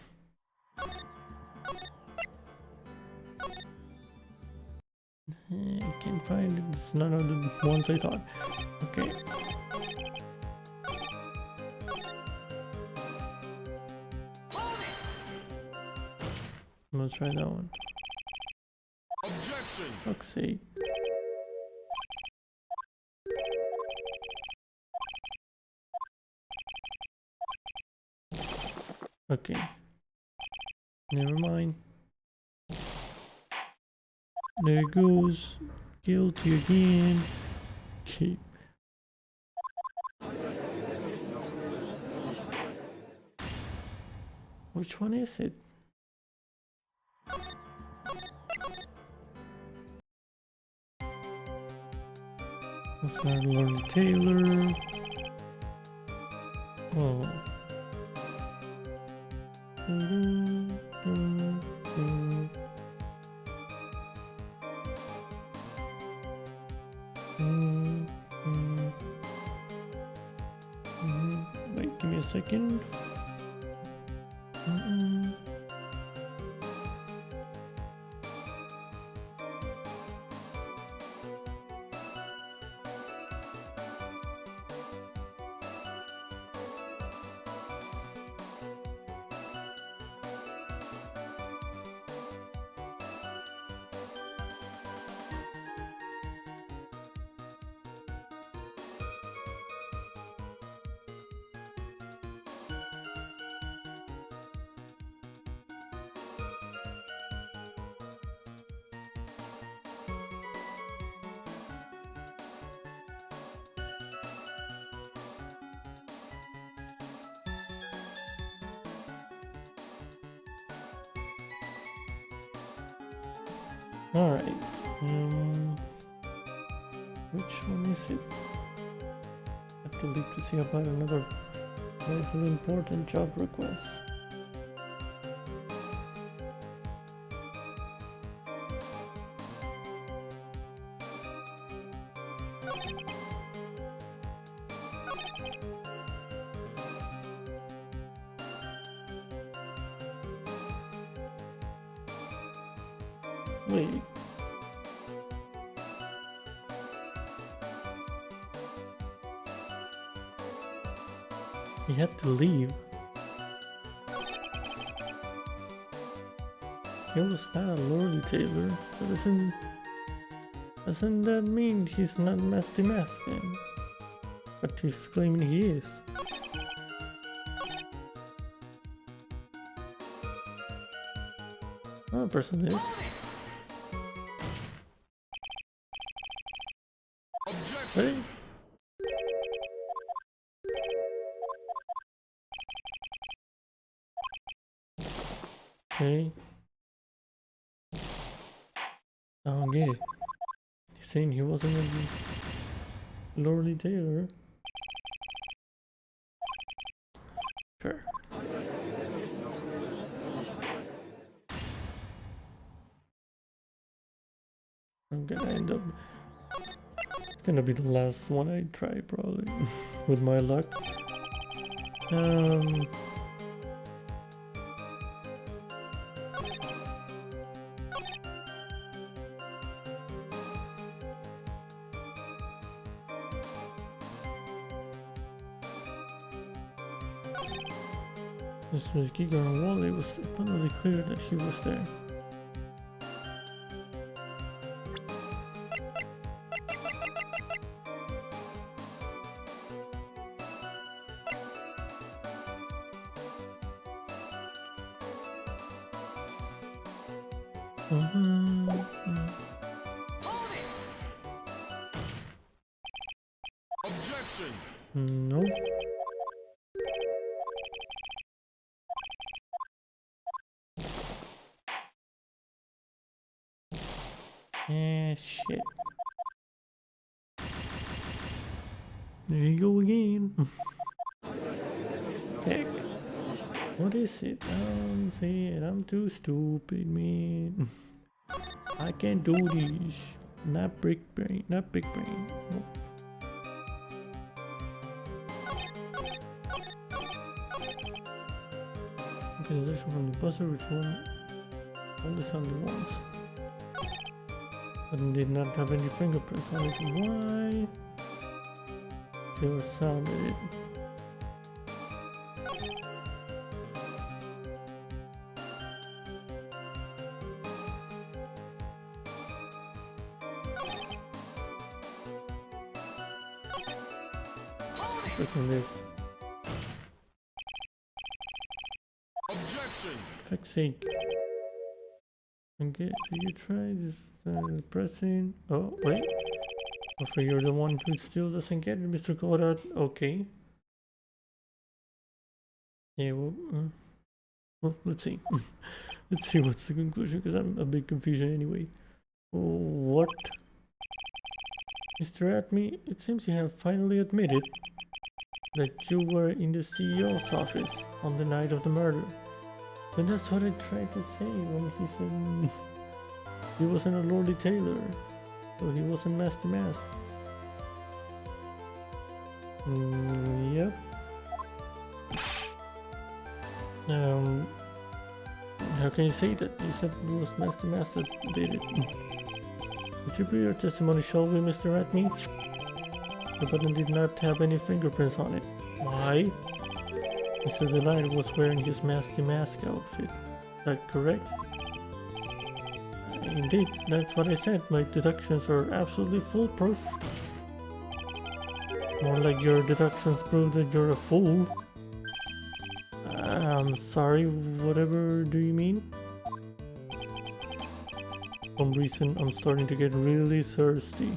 I can't find it. It's none of the ones I thought. Okay. I'm gonna try that one. Objection! Fuck's sake. Okay. Never mind. There it goes. Guilty again. Okay. Which one is it? That's not Lord Taylor. Oh. second. Alright, which one is it? I have to leave to see about another very important job request. Wait. He had to leave. He was not a lordy tailor. Doesn't that mean he's not Masty Mask then? But he's claiming he is. Oh, person is. Hey. Okay. I don't get it. He's saying he wasn't a lordy tailor. Sure. I'm gonna end up... It's gonna be the last one I try, probably, with my luck. This was Giga on wall. It was abundantly clear that he was there. Objection! No. Shit. There you go again. Heck. What is it? See it. I'm too stupid, man. I can't do this. Not big brain. Not big brain. Nope. Organization from the buzzer, which one? Only only once. But did not have any fingerprints on it. Why? They were sounded it. Listen this. Objection! Fuck's sake. Okay, do you try this pressing? Oh, wait. Hopefully you're the one who still doesn't get it, Mr. Conrad. Okay. Yeah, well, let's see. Let's see what's the conclusion, because I'm a bit confusion anyway. What? Mr. Atme, it seems you have finally admitted that you were in the CEO's office on the night of the murder. And that's what I tried to say when he said he wasn't a lordy tailor, so he wasn't Masty Mask. Yep. Um, how can you say that? You said it was Master Master did it. Distribute your testimony, shall we, Mr. Ratmeat? The button did not have any fingerprints on it. Why? Mr. Delight was wearing his Master Mask outfit. Is that correct? Indeed, that's what I said. My deductions are absolutely foolproof. More like your deductions prove that you're a fool. I'm sorry, whatever do you mean? For some reason, I'm starting to get really thirsty.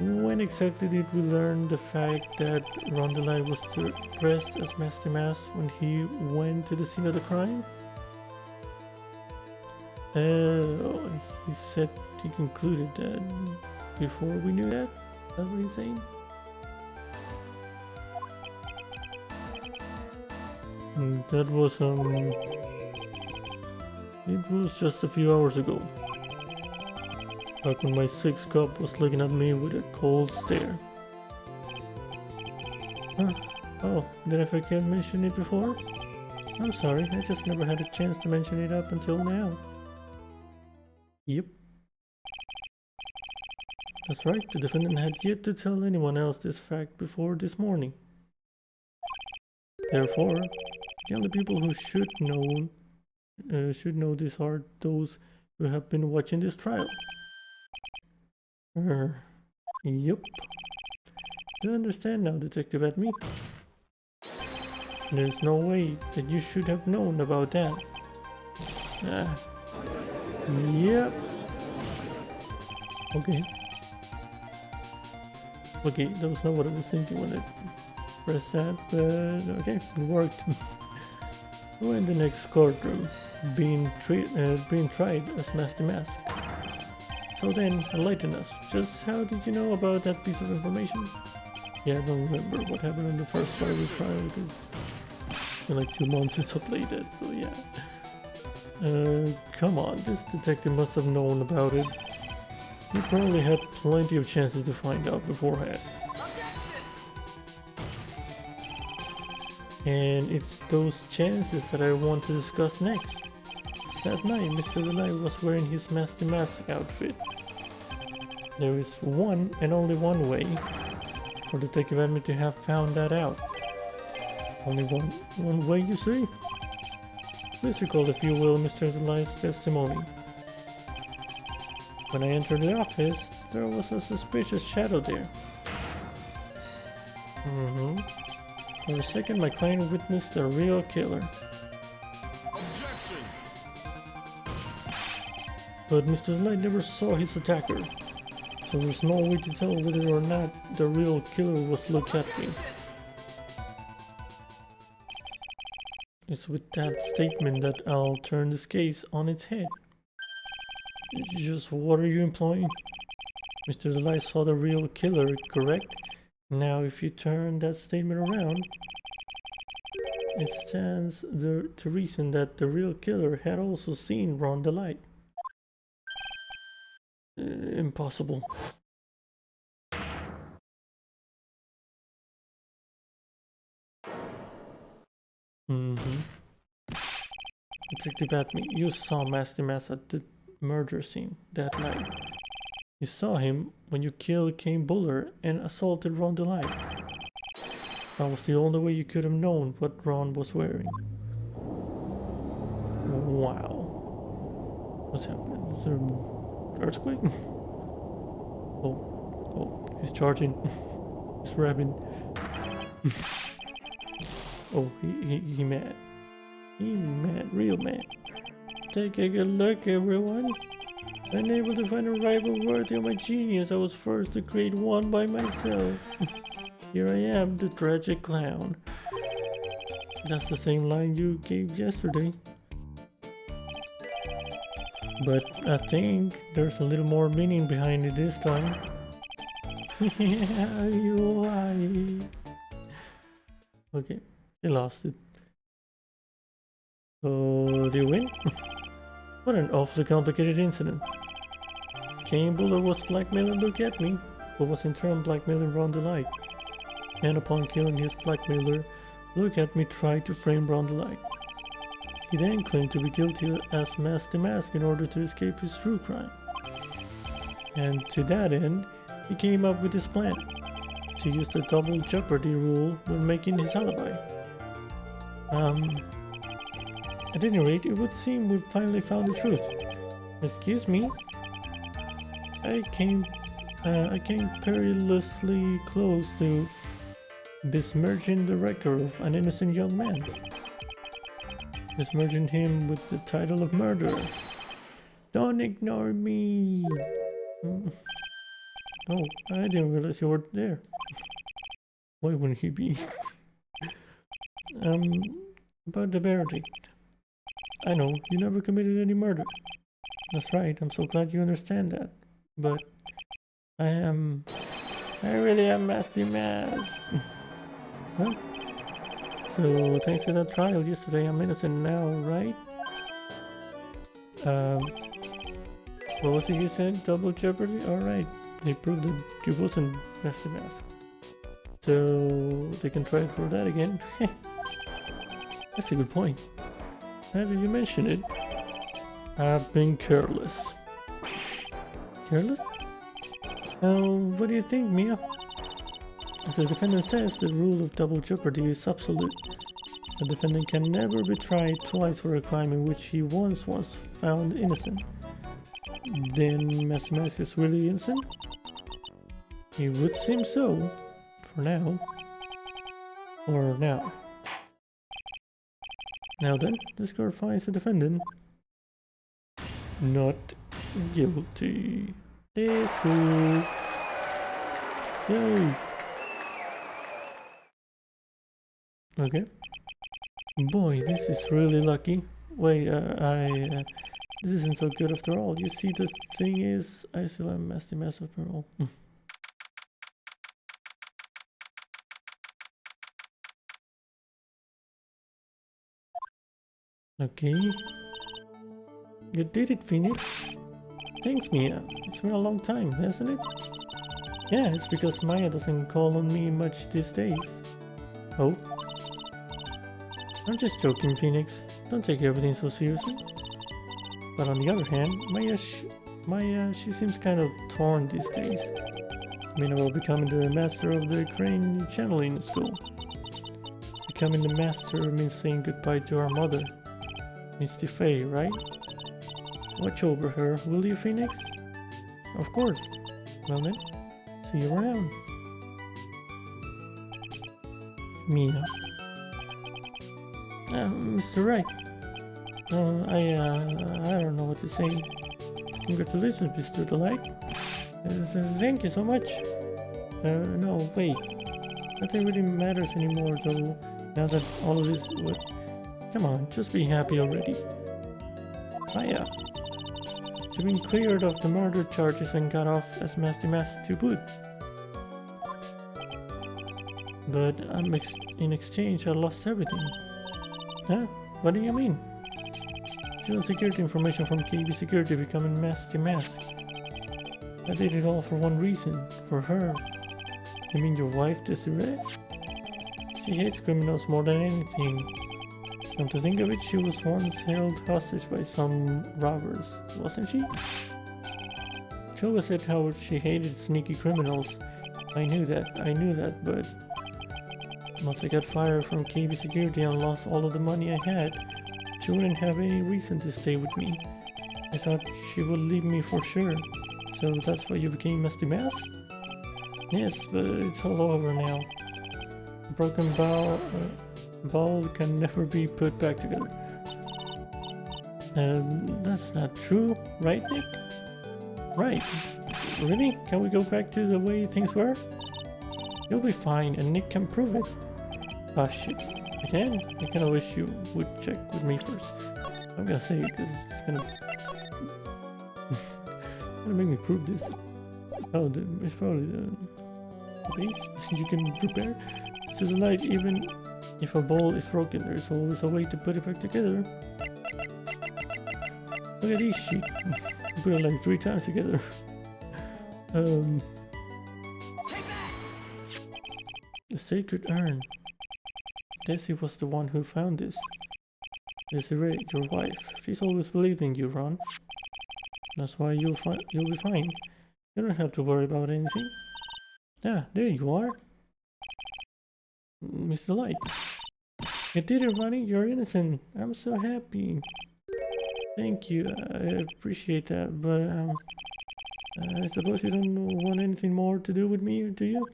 When exactly did we learn the fact that Rondelai was dressed as Master Mask when he went to the scene of the crime? He said he concluded that before we knew that? That's what he's saying? That was, it was just a few hours ago. Back when my sixth cop was looking at me with a cold stare. Huh. Oh, then if I can't mention it before? I'm sorry, I just never had a chance to mention it up until now. Yep. That's right, the defendant had yet to tell anyone else this fact before this morning. Therefore, the only people who should know this are those who have been watching this trial. Yep. Do you understand now, Detective Admin? There's no way that you should have known about that. Yep. Okay, that was not what I was thinking when I pressed that, but okay, it worked. We're in the next courtroom, being tried as Master Mask. So then, enlighten us. Just how did you know about that piece of information? Yeah, I don't remember what happened in the first part of the trial, because it's been like 2 months since I played it, so yeah. Come on, this detective must have known about it. He probably had plenty of chances to find out beforehand. And it's those chances that I want to discuss next. That night, Mr. Delight was wearing his Master Mask outfit. There is one and only one way for Detective Admin to have found that out. Only one way, you see? Please recall, if you will, Mr. Delight's testimony. When I entered the office, there was a suspicious shadow there. For a second, my client witnessed a real killer. But Mr. Delight never saw his attacker, so there's no way to tell whether or not the real killer was looking at me. It's with that statement that I'll turn this case on its head. Just what are you implying? Mr. Delight saw the real killer, correct? Now if you turn that statement around, it stands to reason that the real killer had also seen Ron Delight. Impossible. Detective Batman, you saw Master Mask at the murder scene that night. You saw him when you killed Kane Buller and assaulted Ron Delight. That was the only way you could have known what Ron was wearing. Wow. What's happening? Is there an earthquake? Oh, he's charging. He's rapping. Oh, he mad. He mad, real mad. Take a good look, everyone. Unable to find a rival worthy of my genius, I was forced to create one by myself. Here I am, the tragic clown. That's the same line you gave yesterday. But I think there's a little more meaning behind it this time. Yeah, you are. Okay, he lost it. So, do you win? What an awfully complicated incident. Kane Buller was blackmailing Look at Me, who was in turn blackmailing Ron Delight. And upon killing his blackmailer, Look at me try to frame Brown the light. He then claimed to be guilty as Mask the Mask in order to escape his true crime. And to that end, he came up with his plan to use the Double Jeopardy rule when making his alibi. At any rate, it would seem we've finally found the truth. Excuse me? I came perilously close to besmirching the record of an innocent young man. Besmirching him with the title of murderer. Don't ignore me! Oh, I didn't realize you were there. Why wouldn't he be? About the verdict. I know, you never committed any murder. That's right, I'm so glad you understand that. But I really am Mask the Mask. Huh? So, thanks to that trial yesterday, I'm innocent now, right? What was it you said? Double Jeopardy? Alright, they proved that you wasn't Mask the Mask. So, they can try for that again. That's a good point. Now that you mention it, I've been careless. Careless? What do you think, Mia? As the defendant says, the rule of double jeopardy is absolute. The defendant can never be tried twice for a crime in which he once was found innocent. Then Mask is really innocent? It would seem so, for now. Or now. Now then, this court finds the defendant not guilty. Let's go. Yay. Okay. Boy, this is really lucky. Wait, this isn't so good after all. You see, the thing is, I still am Mask the Mask after all. Okay. You did it, Phoenix. Thanks, Mia. It's been a long time, hasn't it? Yeah, it's because Maya doesn't call on me much these days. Oh? I'm just joking, Phoenix. Don't take everything so seriously. But on the other hand, Maya, she seems kind of torn these days. Meanwhile, becoming the master of the crane channeling school. Becoming the master means saying goodbye to our mother. Miss Faye, right? Watch over her, will you, Phoenix? Of course. Well then, see you around. Mia. Mr. Wright. I don't know what to say. Congratulations, Mr. Delight. Thank you so much. No, wait. Nothing really matters anymore, though. Now that all of this... Come on, just be happy already. Hiya. You've been cleared of the murder charges and got off as Mask the Mask to boot. But in exchange, I lost everything. Huh? What do you mean? Still security information from KB Security becoming Mask the Mask. I did it all for one reason, for her. You mean your wife, Desiree? She hates criminals more than anything. Come to think of it, she was once held hostage by some robbers, wasn't she? She always said how she hated sneaky criminals. I knew that, but once I got fired from KB Security and lost all of the money I had, she wouldn't have any reason to stay with me. I thought she would leave me for sure. So that's why you became Mask the Mask? Yes, but it's all over now. A broken ball can never be put back together. That's not true, right, Nick? Right. Really? Can we go back to the way things were? You'll be fine, and Nick can prove it. Ah, shit. I can? I kinda wish you would check with me first. I'm gonna say it, because it's gonna... gonna make me prove this. Oh, it's probably the base you can repair. So the light, even if a ball is broken, there's always a way to put it back together. Look at this shit. Put it like 3 times together. The sacred urn. Desi was the one who found this. Desiree, your wife. She's always believed in you, Ron. That's why you'll be fine. You don't have to worry about anything. Ah, there you are. Mr. Light. You did it, Ronnie. You're innocent. I'm so happy. Thank you. I appreciate that, but I suppose you don't want anything more to do with me, do you?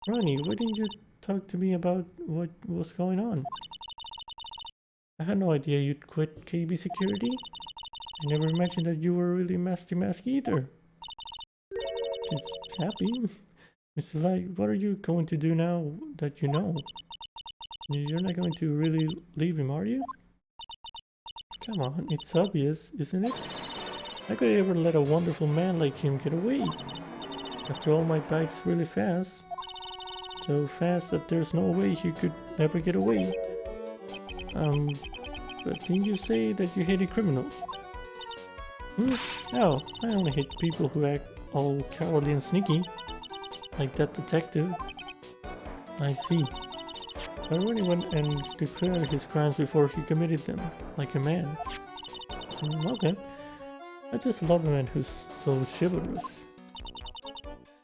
Ronnie, why didn't you talk to me about what was going on? I had no idea you'd quit KB Security. I never imagined that you were really Masty Mask either. He's happy. Mr. Light, what are you going to do now that you know? You're not going to really leave him, are you? Come on, it's obvious, isn't it? How could I ever let a wonderful man like him get away? After all, my bike's really fast. So fast that there's no way he could ever get away. But didn't you say that you hated criminals? No, I only hate people who act all cowardly and sneaky. Like that detective. I see. I really went and declared his crimes before he committed them, like a man. Okay. I just love a man who's so chivalrous.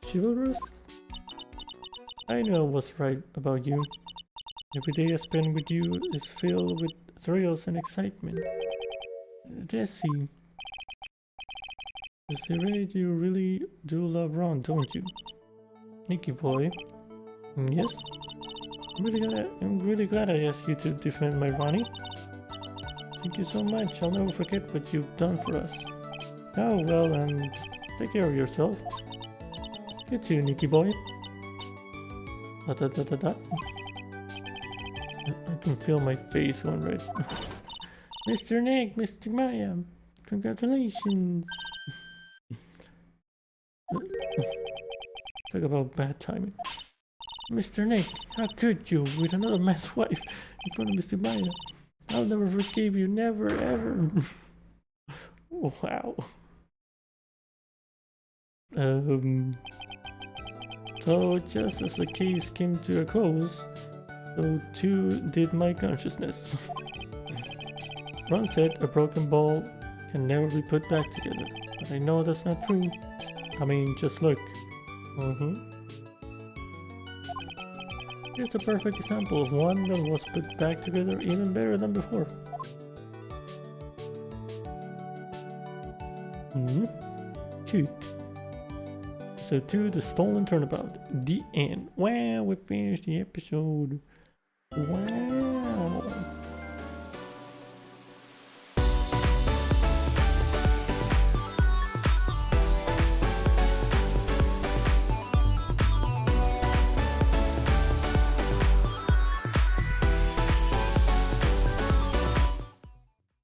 Chivalrous? I know I was right about you. Every day I spend with you is filled with thrills and excitement. Desi. Desiree, you really do love Ron, don't you? Nicky boy. Yes? I'm really glad I asked you to defend my Ronnie. Thank you so much. I'll never forget what you've done for us. Oh, well, take care of yourself. You too, Nicky boy. I can feel my face going red. Mr. Nick, Mr. Maya, congratulations. Talk about bad timing. Mr. Nick, how could you with another man's wife in front of Mr. Maya? I'll never forgive you, never ever. Wow. So just as the case came to a close, so too did my consciousness. Ron said a broken ball can never be put back together, but I know that's not true. I mean, just look. Here's a perfect example of one that was put back together even better than before. Cute. So to the stolen turnabout. The end. Wow, we finished the episode. Wow.